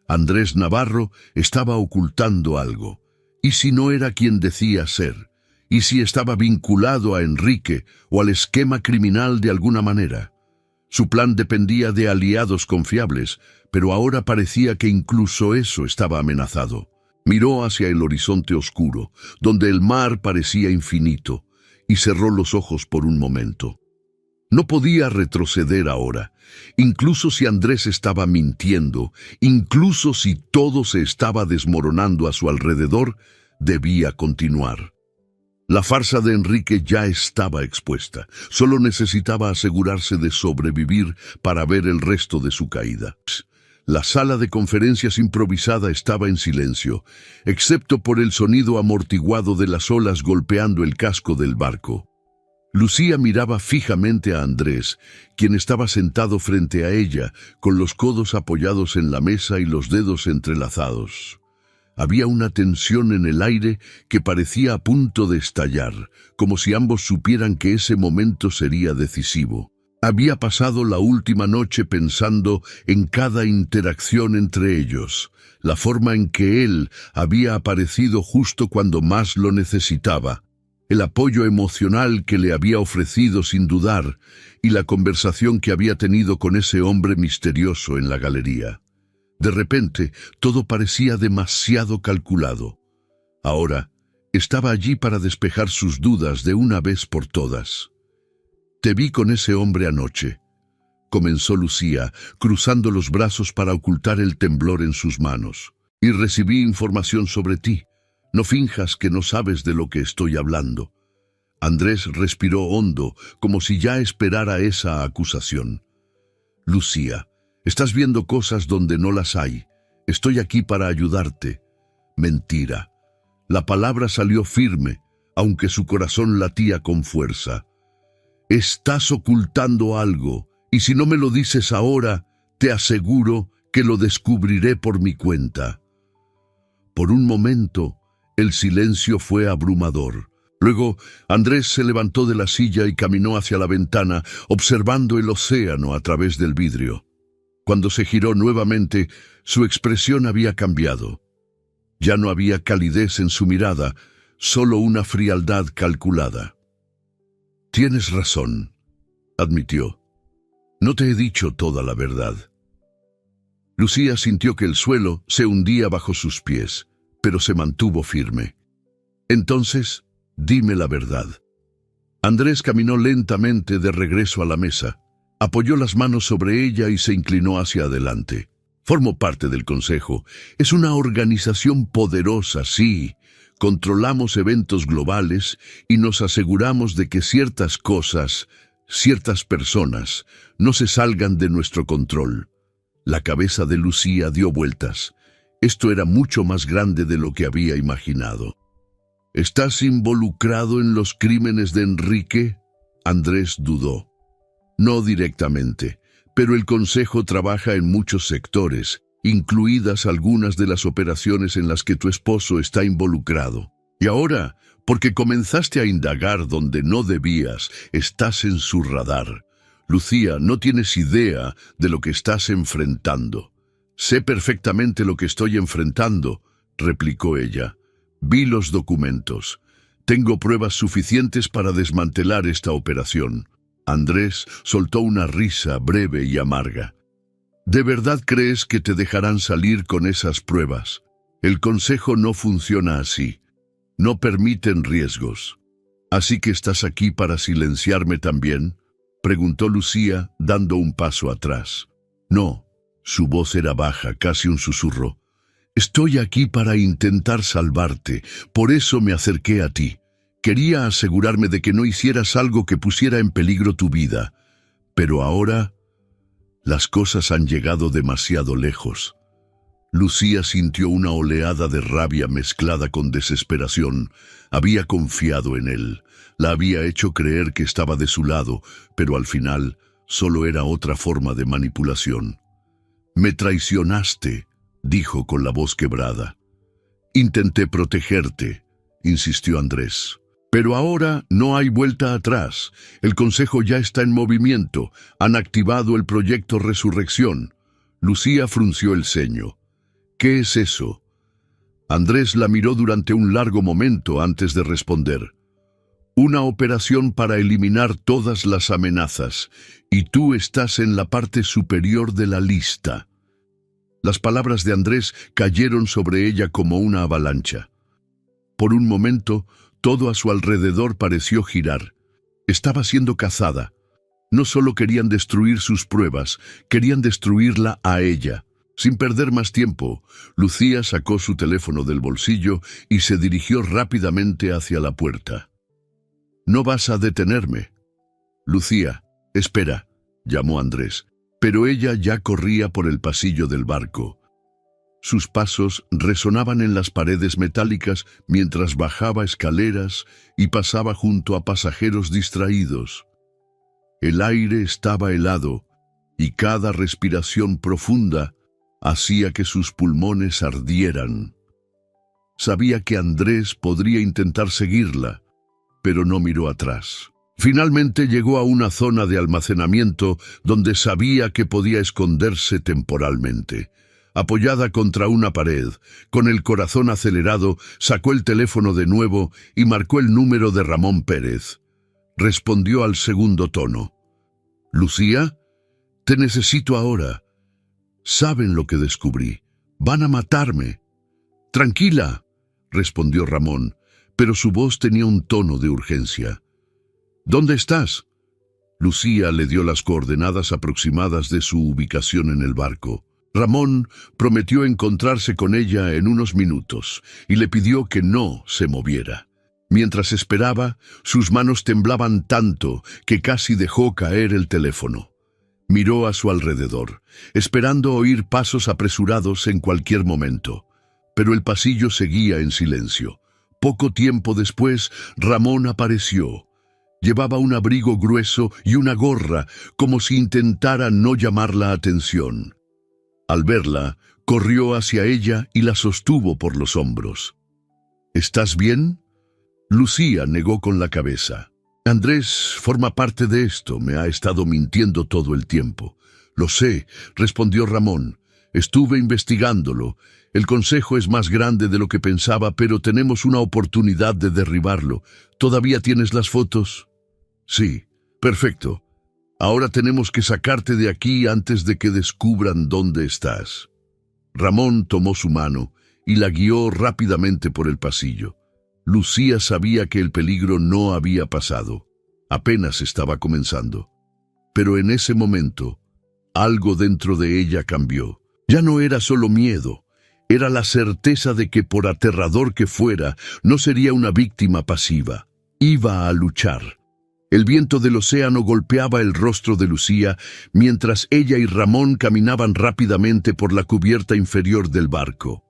Andrés Navarro estaba ocultando algo. ¿Y si no era quien decía ser? ¿Y si estaba vinculado a Enrique o al esquema criminal de alguna manera? Su plan dependía de aliados confiables, pero ahora parecía que incluso eso estaba amenazado. Miró hacia el horizonte oscuro, donde el mar parecía infinito, y cerró los ojos por un momento. No podía retroceder ahora, incluso si Andrés estaba mintiendo, incluso si todo se estaba desmoronando a su alrededor, debía continuar. La farsa de Enrique ya estaba expuesta, solo necesitaba asegurarse de sobrevivir para ver el resto de su caída. La sala de conferencias improvisada estaba en silencio, excepto por el sonido amortiguado de las olas golpeando el casco del barco. Lucía miraba fijamente a Andrés, quien estaba sentado frente a ella, con los codos apoyados en la mesa y los dedos entrelazados. Había una tensión en el aire que parecía a punto de estallar, como si ambos supieran que ese momento sería decisivo. Había pasado la última noche pensando en cada interacción entre ellos, la forma en que él había aparecido justo cuando más lo necesitaba, el apoyo emocional que le había ofrecido sin dudar y la conversación que había tenido con ese hombre misterioso en la galería. De repente, todo parecía demasiado calculado. Ahora, estaba allí para despejar sus dudas de una vez por todas. «Te vi con ese hombre anoche», comenzó Lucía, cruzando los brazos para ocultar el temblor en sus manos. Y recibí información sobre ti. No finjas que no sabes de lo que estoy hablando. Andrés respiró hondo, como si ya esperara esa acusación. Lucía, estás viendo cosas donde no las hay. Estoy aquí para ayudarte. Mentira. La palabra salió firme, aunque su corazón latía con fuerza. Estás ocultando algo, y si no me lo dices ahora, te aseguro que lo descubriré por mi cuenta. Por un momento, el silencio fue abrumador. Luego, Andrés se levantó de la silla y caminó hacia la ventana, observando el océano a través del vidrio. Cuando se giró nuevamente, su expresión había cambiado. Ya no había calidez en su mirada, solo una frialdad calculada. Tienes razón, admitió. No te he dicho toda la verdad. Lucía sintió que el suelo se hundía bajo sus pies, pero se mantuvo firme. Entonces, dime la verdad. Andrés caminó lentamente de regreso a la mesa, apoyó las manos sobre ella y se inclinó hacia adelante. Formo parte del Consejo. Es una organización poderosa, sí. Controlamos eventos globales y nos aseguramos de que ciertas cosas, ciertas personas, no se salgan de nuestro control. La cabeza de Lucía dio vueltas. Esto era mucho más grande de lo que había imaginado. ¿Estás involucrado en los crímenes de Enrique? Andrés dudó. No directamente, pero el Consejo trabaja en muchos sectores, incluidas algunas de las operaciones en las que tu esposo está involucrado. Y ahora, porque comenzaste a indagar donde no debías, estás en su radar. Lucía, no tienes idea de lo que estás enfrentando. Sé perfectamente lo que estoy enfrentando, replicó ella. Vi los documentos. Tengo pruebas suficientes para desmantelar esta operación. Andrés soltó una risa breve y amarga. ¿De verdad crees que te dejarán salir con esas pruebas? El Consejo no funciona así. No permiten riesgos. ¿Así que estás aquí para silenciarme también?, preguntó Lucía, dando un paso atrás. No, su voz era baja, casi un susurro. Estoy aquí para intentar salvarte, por eso me acerqué a ti. Quería asegurarme de que no hicieras algo que pusiera en peligro tu vida. Pero ahora, las cosas han llegado demasiado lejos. Lucía sintió una oleada de rabia mezclada con desesperación. Había confiado en él. La había hecho creer que estaba de su lado, pero al final solo era otra forma de manipulación. Me traicionaste, dijo con la voz quebrada. Intenté protegerte, insistió Andrés. Pero ahora no hay vuelta atrás. El Consejo ya está en movimiento. Han activado el proyecto Resurrección. Lucía frunció el ceño. ¿Qué es eso? Andrés la miró durante un largo momento antes de responder. Una operación para eliminar todas las amenazas, y tú estás en la parte superior de la lista. Las palabras de Andrés cayeron sobre ella como una avalancha. Por un momento, todo a su alrededor pareció girar. Estaba siendo cazada. No solo querían destruir sus pruebas, querían destruirla a ella. Sin perder más tiempo, Lucía sacó su teléfono del bolsillo y se dirigió rápidamente hacia la puerta. «No vas a detenerme». «Lucía, espera», llamó Andrés, pero ella ya corría por el pasillo del barco. Sus pasos resonaban en las paredes metálicas mientras bajaba escaleras y pasaba junto a pasajeros distraídos. El aire estaba helado y cada respiración profunda hacía que sus pulmones ardieran. Sabía que Andrés podría intentar seguirla, pero no miró atrás. Finalmente llegó a una zona de almacenamiento donde sabía que podía esconderse temporalmente. Apoyada contra una pared, con el corazón acelerado, sacó el teléfono de nuevo y marcó el número de Ramón Pérez. Respondió al segundo tono. «Lucía, te necesito ahora. Saben lo que descubrí. Van a matarme». «Tranquila», respondió Ramón, pero su voz tenía un tono de urgencia. «¿Dónde estás?» Lucía le dio las coordenadas aproximadas de su ubicación en el barco. Ramón prometió encontrarse con ella en unos minutos y le pidió que no se moviera. Mientras esperaba, sus manos temblaban tanto que casi dejó caer el teléfono. Miró a su alrededor, esperando oír pasos apresurados en cualquier momento. Pero el pasillo seguía en silencio. Poco tiempo después, Ramón apareció. Llevaba un abrigo grueso y una gorra, como si intentara no llamar la atención. Al verla, corrió hacia ella y la sostuvo por los hombros. ¿Estás bien? Lucía negó con la cabeza. Andrés forma parte de esto, me ha estado mintiendo todo el tiempo. Lo sé, respondió Ramón. Estuve investigándolo. El consejo es más grande de lo que pensaba, pero tenemos una oportunidad de derribarlo. ¿Todavía tienes las fotos? Sí, perfecto. Ahora tenemos que sacarte de aquí antes de que descubran dónde estás. Ramón tomó su mano y la guió rápidamente por el pasillo. Lucía sabía que el peligro no había pasado. Apenas estaba comenzando. Pero en ese momento, algo dentro de ella cambió. Ya no era solo miedo. Era la certeza de que, por aterrador que fuera, no sería una víctima pasiva. Iba a luchar. El viento del océano golpeaba el rostro de Lucía mientras ella y Ramón caminaban rápidamente por la cubierta inferior del barco.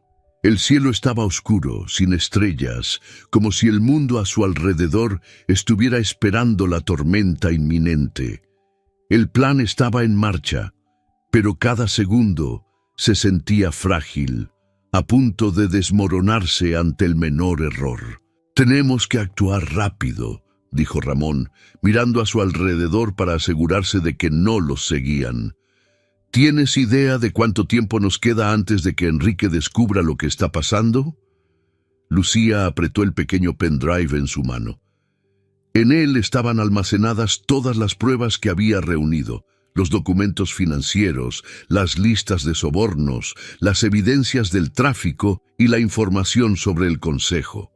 El cielo estaba oscuro, sin estrellas, como si el mundo a su alrededor estuviera esperando la tormenta inminente. El plan estaba en marcha, pero cada segundo se sentía frágil, a punto de desmoronarse ante el menor error. «Tenemos que actuar rápido», dijo Ramón, mirando a su alrededor para asegurarse de que no los seguían. ¿Tienes idea de cuánto tiempo nos queda antes de que Enrique descubra lo que está pasando? Lucía apretó el pequeño pendrive en su mano. En él estaban almacenadas todas las pruebas que había reunido, los documentos financieros, las listas de sobornos, las evidencias del tráfico y la información sobre el consejo.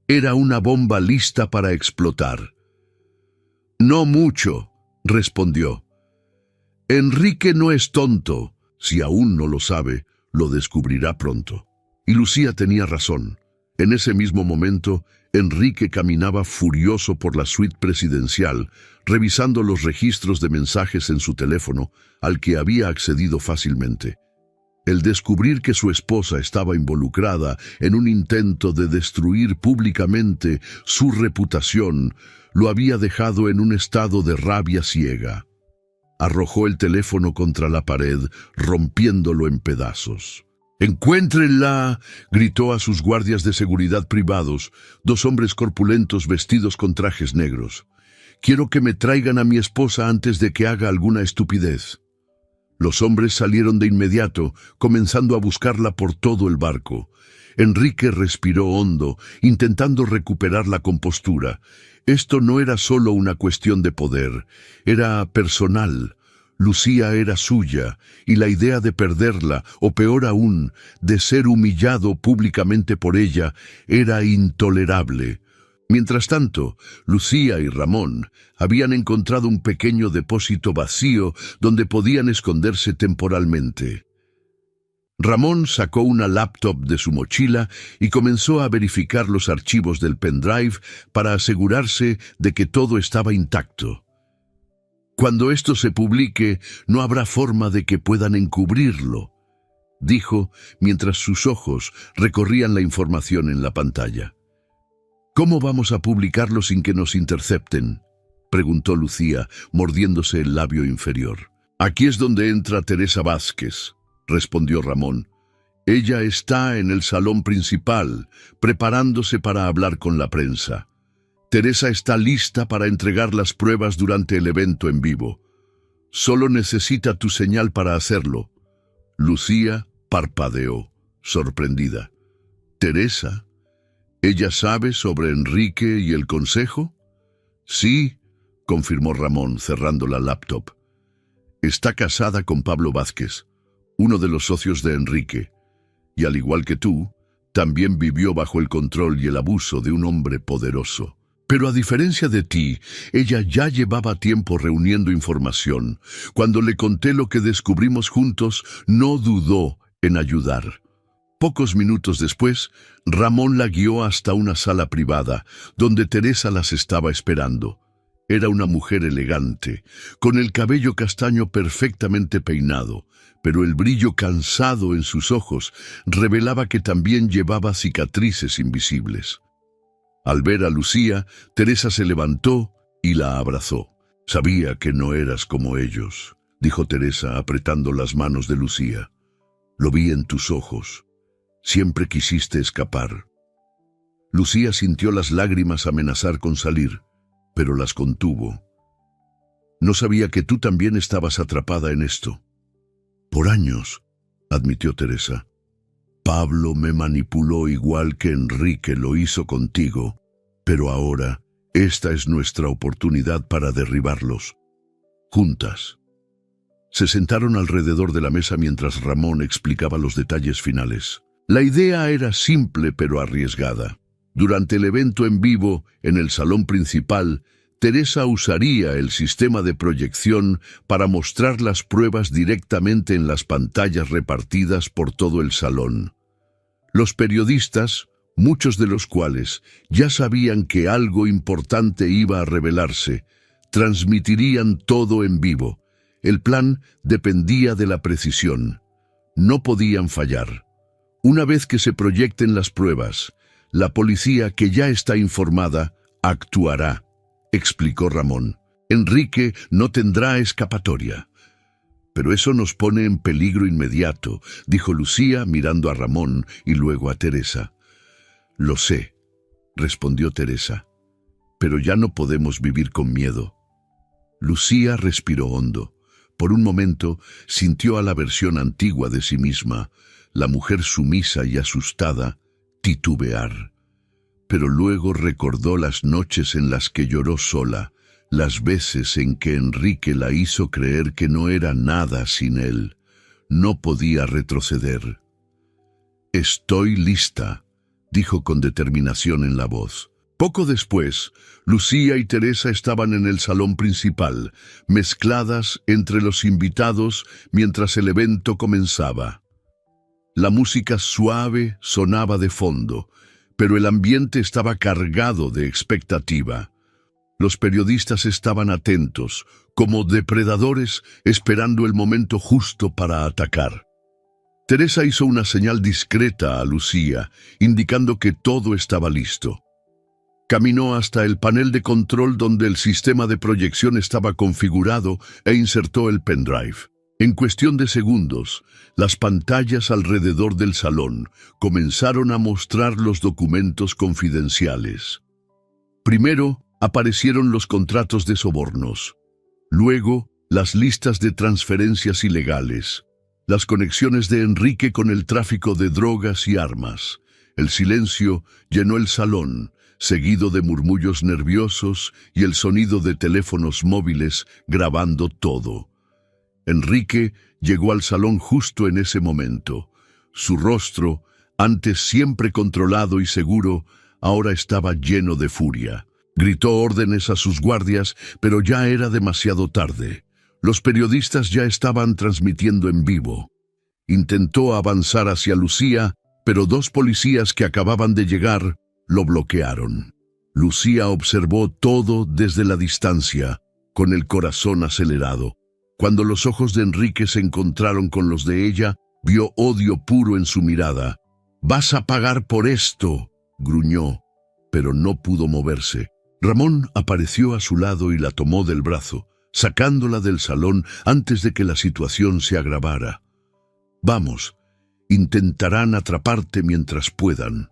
Era una bomba lista para explotar. «No mucho», respondió. «Enrique no es tonto. Si aún no lo sabe, lo descubrirá pronto». Y Lucía tenía razón. En ese mismo momento, Enrique caminaba furioso por la suite presidencial, revisando los registros de mensajes en su teléfono, al que había accedido fácilmente. El descubrir que su esposa estaba involucrada en un intento de destruir públicamente su reputación lo había dejado en un estado de rabia ciega. Arrojó el teléfono contra la pared, rompiéndolo en pedazos. «¡Encuéntrenla!», gritó a sus guardias de seguridad privados, dos hombres corpulentos vestidos con trajes negros. «Quiero que me traigan a mi esposa antes de que haga alguna estupidez». Los hombres salieron de inmediato, comenzando a buscarla por todo el barco. Enrique respiró hondo, intentando recuperar la compostura. Esto no era solo una cuestión de poder, era personal. Lucía era suya, y la idea de perderla, o peor aún, de ser humillado públicamente por ella, era intolerable. Mientras tanto, Lucía y Ramón habían encontrado un pequeño depósito vacío donde podían esconderse temporalmente. Ramón sacó una laptop de su mochila y comenzó a verificar los archivos del pendrive para asegurarse de que todo estaba intacto. «Cuando esto se publique, no habrá forma de que puedan encubrirlo», dijo mientras sus ojos recorrían la información en la pantalla. «¿Cómo vamos a publicarlo sin que nos intercepten?», preguntó Lucía, mordiéndose el labio inferior. «Aquí es donde entra Teresa Vázquez», respondió Ramón. «Ella está en el salón principal, preparándose para hablar con la prensa. Teresa está lista para entregar las pruebas durante el evento en vivo. Solo necesita tu señal para hacerlo». Lucía parpadeó, sorprendida. «¿Teresa? ¿Ella sabe sobre Enrique y el consejo?» «Sí», confirmó Ramón, cerrando la laptop. «Está casada con Pablo Vázquez, uno de los socios de Enrique, y al igual que tú, también vivió bajo el control y el abuso de un hombre poderoso. Pero a diferencia de ti, ella ya llevaba tiempo reuniendo información. Cuando le conté lo que descubrimos juntos, no dudó en ayudar. Pocos minutos después, Ramón la guió hasta una sala privada, donde Teresa las estaba esperando. Era una mujer elegante, con el cabello castaño perfectamente peinado, pero el brillo cansado en sus ojos revelaba que también llevaba cicatrices invisibles. Al ver a Lucía, Teresa se levantó y la abrazó. «Sabía que no eras como ellos», dijo Teresa apretando las manos de Lucía. «Lo vi en tus ojos. Siempre quisiste escapar». Lucía sintió las lágrimas amenazar con salir, pero las contuvo. «No sabía que tú también estabas atrapada en esto». «Por años», admitió Teresa. «Pablo me manipuló igual que Enrique lo hizo contigo, pero ahora esta es nuestra oportunidad para derribarlos. Juntas». Se sentaron alrededor de la mesa mientras Ramón explicaba los detalles finales. La idea era simple pero arriesgada. Durante el evento en vivo, en el salón principal, Teresa usaría el sistema de proyección para mostrar las pruebas directamente en las pantallas repartidas por todo el salón. Los periodistas, muchos de los cuales ya sabían que algo importante iba a revelarse, transmitirían todo en vivo. El plan dependía de la precisión. No podían fallar. Una vez que se proyecten las pruebas, la policía, que ya está informada, actuará, explicó Ramón. Enrique no tendrá escapatoria. «Pero eso nos pone en peligro inmediato», dijo Lucía mirando a Ramón y luego a Teresa. «Lo sé», respondió Teresa, «pero ya no podemos vivir con miedo». Lucía respiró hondo. Por un momento sintió a la versión antigua de sí misma, la mujer sumisa y asustada, titubear. Pero luego recordó las noches en las que lloró sola, las veces en que Enrique la hizo creer que no era nada sin él. No podía retroceder. «Estoy lista», dijo con determinación en la voz. Poco después, Lucía y Teresa estaban en el salón principal, mezcladas entre los invitados mientras el evento comenzaba. La música suave sonaba de fondo, pero el ambiente estaba cargado de expectativa. Los periodistas estaban atentos, como depredadores esperando el momento justo para atacar. Teresa hizo una señal discreta a Lucía, indicando que todo estaba listo. Caminó hasta el panel de control donde el sistema de proyección estaba configurado e insertó el pendrive. En cuestión de segundos, las pantallas alrededor del salón comenzaron a mostrar los documentos confidenciales. Primero aparecieron los contratos de sobornos, luego las listas de transferencias ilegales, las conexiones de Enrique con el tráfico de drogas y armas. El silencio llenó el salón, seguido de murmullos nerviosos y el sonido de teléfonos móviles grabando todo. Enrique llegó al salón justo en ese momento. Su rostro, antes siempre controlado y seguro, ahora estaba lleno de furia. Gritó órdenes a sus guardias, pero ya era demasiado tarde. Los periodistas ya estaban transmitiendo en vivo. Intentó avanzar hacia Lucía, pero dos policías que acababan de llegar lo bloquearon. Lucía observó todo desde la distancia, con el corazón acelerado. Cuando los ojos de Enrique se encontraron con los de ella, vio odio puro en su mirada. «Vas a pagar por esto», gruñó, pero no pudo moverse. Ramón apareció a su lado y la tomó del brazo, sacándola del salón antes de que la situación se agravara. «Vamos, intentarán atraparte mientras puedan».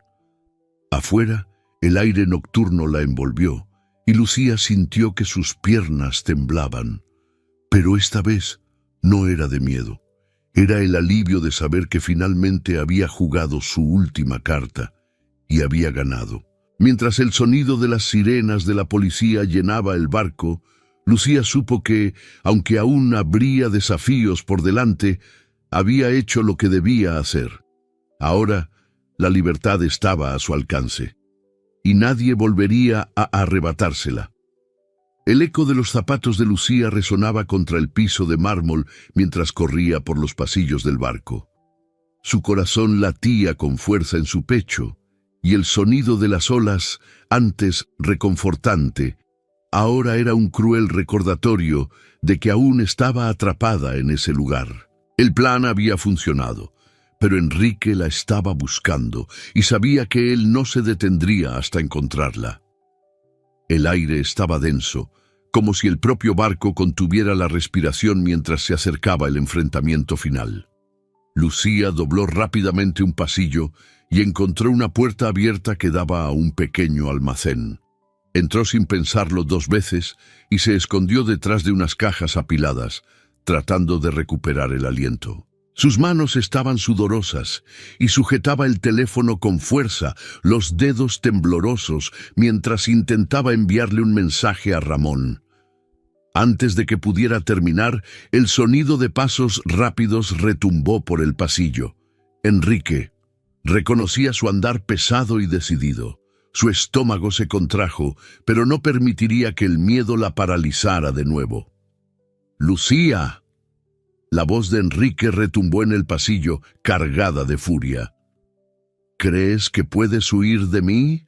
Afuera, el aire nocturno la envolvió, y Lucía sintió que sus piernas temblaban. Pero esta vez no era de miedo. Era el alivio de saber que finalmente había jugado su última carta y había ganado. Mientras el sonido de las sirenas de la policía llenaba el barco, Lucía supo que, aunque aún habría desafíos por delante, había hecho lo que debía hacer. Ahora, la libertad estaba a su alcance. y nadie volvería a arrebatársela. El eco de los zapatos de Lucía resonaba contra el piso de mármol mientras corría por los pasillos del barco. Su corazón latía con fuerza en su pecho, y el sonido de las olas, antes reconfortante, ahora era un cruel recordatorio de que aún estaba atrapada en ese lugar. El plan había funcionado, pero Enrique la estaba buscando y sabía que él no se detendría hasta encontrarla. El aire estaba denso, como si el propio barco contuviera la respiración mientras se acercaba el enfrentamiento final. Lucía dobló rápidamente un pasillo y encontró una puerta abierta que daba a un pequeño almacén. Entró sin pensarlo 2 veces y se escondió detrás de unas cajas apiladas, tratando de recuperar el aliento. Sus manos estaban sudorosas y sujetaba el teléfono con fuerza, los dedos temblorosos, mientras intentaba enviarle un mensaje a Ramón. Antes de que pudiera terminar, el sonido de pasos rápidos retumbó por el pasillo. Enrique reconocía su andar pesado y decidido. Su estómago se contrajo, pero no permitiría que el miedo la paralizara de nuevo. «¡Lucía!». La voz de Enrique retumbó en el pasillo, cargada de furia. «¿Crees que puedes huir de mí?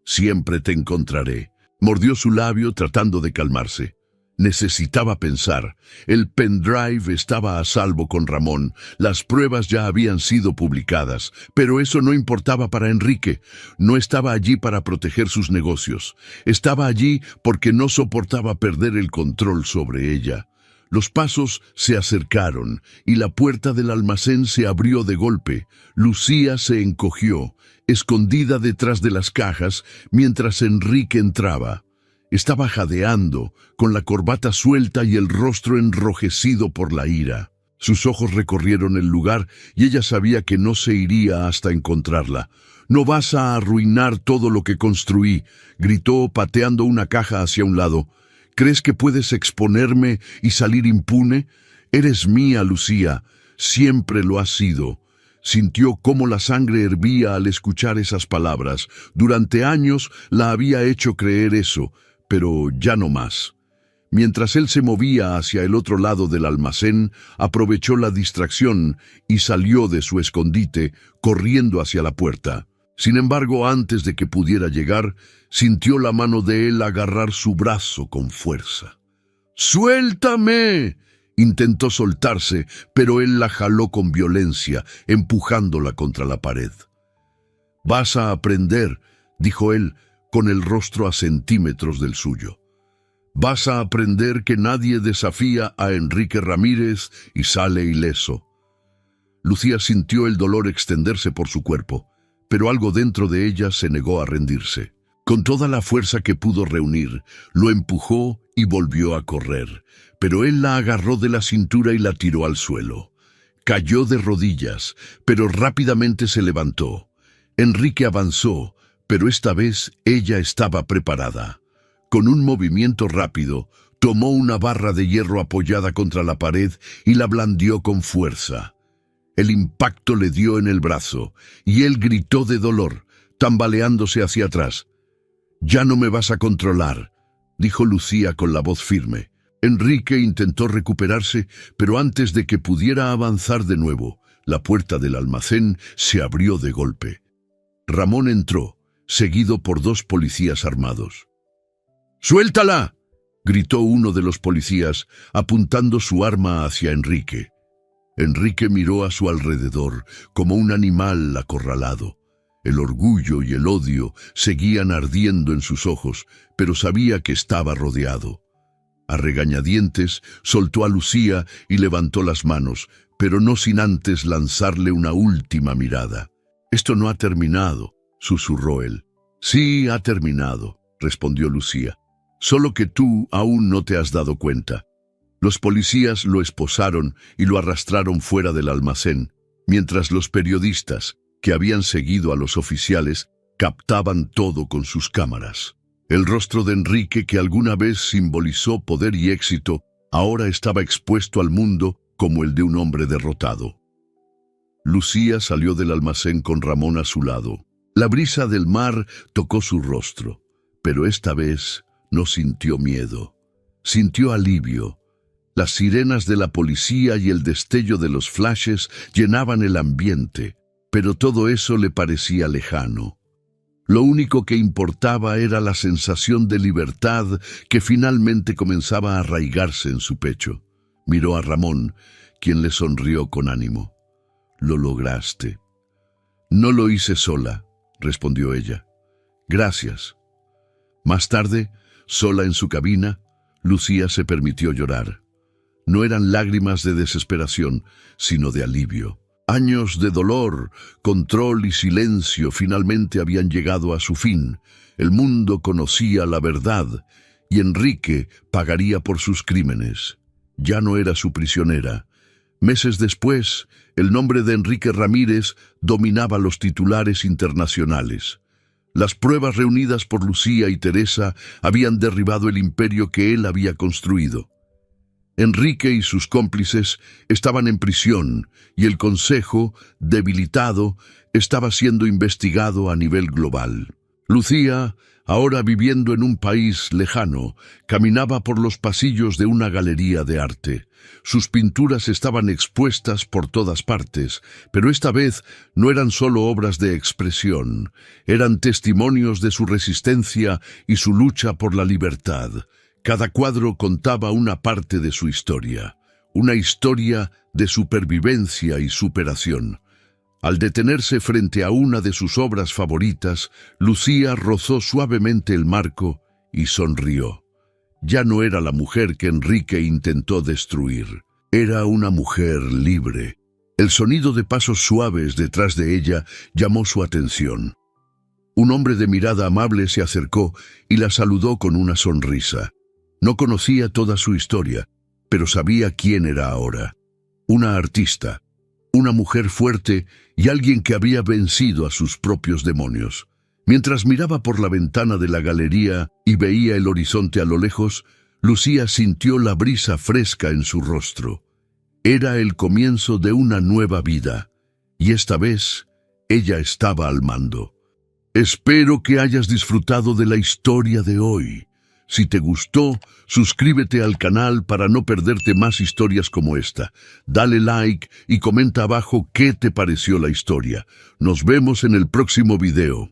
Siempre te encontraré». Mordió su labio tratando de calmarse. Necesitaba pensar. El pendrive estaba a salvo con Ramón. Las pruebas ya habían sido publicadas, pero eso no importaba para Enrique. No estaba allí para proteger sus negocios. Estaba allí porque no soportaba perder el control sobre ella. Los pasos se acercaron y la puerta del almacén se abrió de golpe. Lucía se encogió, escondida detrás de las cajas, mientras Enrique entraba. Estaba jadeando, con la corbata suelta y el rostro enrojecido por la ira. Sus ojos recorrieron el lugar y ella sabía que no se iría hasta encontrarla. «No vas a arruinar todo lo que construí», gritó pateando una caja hacia un lado. «¿Crees que puedes exponerme y salir impune? Eres mía, Lucía. Siempre lo has sido». Sintió cómo la sangre hervía al escuchar esas palabras. Durante años la había hecho creer eso, pero ya no más. Mientras él se movía hacia el otro lado del almacén, aprovechó la distracción y salió de su escondite, corriendo hacia la puerta. Sin embargo, antes de que pudiera llegar, sintió la mano de él agarrar su brazo con fuerza. «¡Suéltame!». Intentó soltarse, pero él la jaló con violencia, empujándola contra la pared. «Vas a aprender», dijo él, con el rostro a centímetros del suyo. «Vas a aprender que nadie desafía a Enrique Ramírez y sale ileso». Lucía sintió el dolor extenderse por su cuerpo, pero algo dentro de ella se negó a rendirse. Con toda la fuerza que pudo reunir, lo empujó y volvió a correr, pero él la agarró de la cintura y la tiró al suelo. Cayó de rodillas, pero rápidamente se levantó. Enrique avanzó, pero esta vez ella estaba preparada. Con un movimiento rápido, tomó una barra de hierro apoyada contra la pared y la blandió con fuerza. El impacto le dio en el brazo, y él gritó de dolor, tambaleándose hacia atrás. «Ya no me vas a controlar», dijo Lucía con la voz firme. Enrique intentó recuperarse, pero antes de que pudiera avanzar de nuevo, la puerta del almacén se abrió de golpe. Ramón entró, seguido por 2 policías armados. «¡Suéltala!», gritó uno de los policías, apuntando su arma hacia Enrique. Enrique miró a su alrededor, como un animal acorralado. El orgullo y el odio seguían ardiendo en sus ojos, pero sabía que estaba rodeado. A regañadientes, soltó a Lucía y levantó las manos, pero no sin antes lanzarle una última mirada. «Esto no ha terminado», susurró él. «Sí, ha terminado», respondió Lucía. «Solo que tú aún no te has dado cuenta». Los policías lo esposaron y lo arrastraron fuera del almacén, mientras los periodistas, que habían seguido a los oficiales, captaban todo con sus cámaras. El rostro de Enrique, que alguna vez simbolizó poder y éxito, ahora estaba expuesto al mundo como el de un hombre derrotado. Lucía salió del almacén con Ramón a su lado. La brisa del mar tocó su rostro, pero esta vez no sintió miedo. Sintió alivio. Las sirenas de la policía y el destello de los flashes llenaban el ambiente, pero todo eso le parecía lejano. Lo único que importaba era la sensación de libertad que finalmente comenzaba a arraigarse en su pecho. Miró a Ramón, quien le sonrió con ánimo. «Lo lograste». «No lo hice sola», respondió ella. «Gracias». Más tarde, sola en su cabina, Lucía se permitió llorar. No eran lágrimas de desesperación, sino de alivio. Años de dolor, control y silencio finalmente habían llegado a su fin. El mundo conocía la verdad, y Enrique pagaría por sus crímenes. Ya no era su prisionera. Meses después, el nombre de Enrique Ramírez dominaba los titulares internacionales. Las pruebas reunidas por Lucía y Teresa habían derribado el imperio que él había construido. Enrique y sus cómplices estaban en prisión y el Consejo, debilitado, estaba siendo investigado a nivel global. Lucía, ahora viviendo en un país lejano, caminaba por los pasillos de una galería de arte. Sus pinturas estaban expuestas por todas partes, pero esta vez no eran solo obras de expresión, eran testimonios de su resistencia y su lucha por la libertad. Cada cuadro contaba una parte de su historia, una historia de supervivencia y superación. Al detenerse frente a una de sus obras favoritas, Lucía rozó suavemente el marco y sonrió. Ya no era la mujer que Enrique intentó destruir. Era una mujer libre. El sonido de pasos suaves detrás de ella llamó su atención. Un hombre de mirada amable se acercó y la saludó con una sonrisa. No conocía toda su historia, pero sabía quién era ahora. Una artista, una mujer fuerte y alguien que había vencido a sus propios demonios. Mientras miraba por la ventana de la galería y veía el horizonte a lo lejos, Lucía sintió la brisa fresca en su rostro. Era el comienzo de una nueva vida, y esta vez ella estaba al mando. Espero que hayas disfrutado de la historia de hoy. Si te gustó, suscríbete al canal para no perderte más historias como esta. Dale like y comenta abajo qué te pareció la historia. Nos vemos en el próximo video.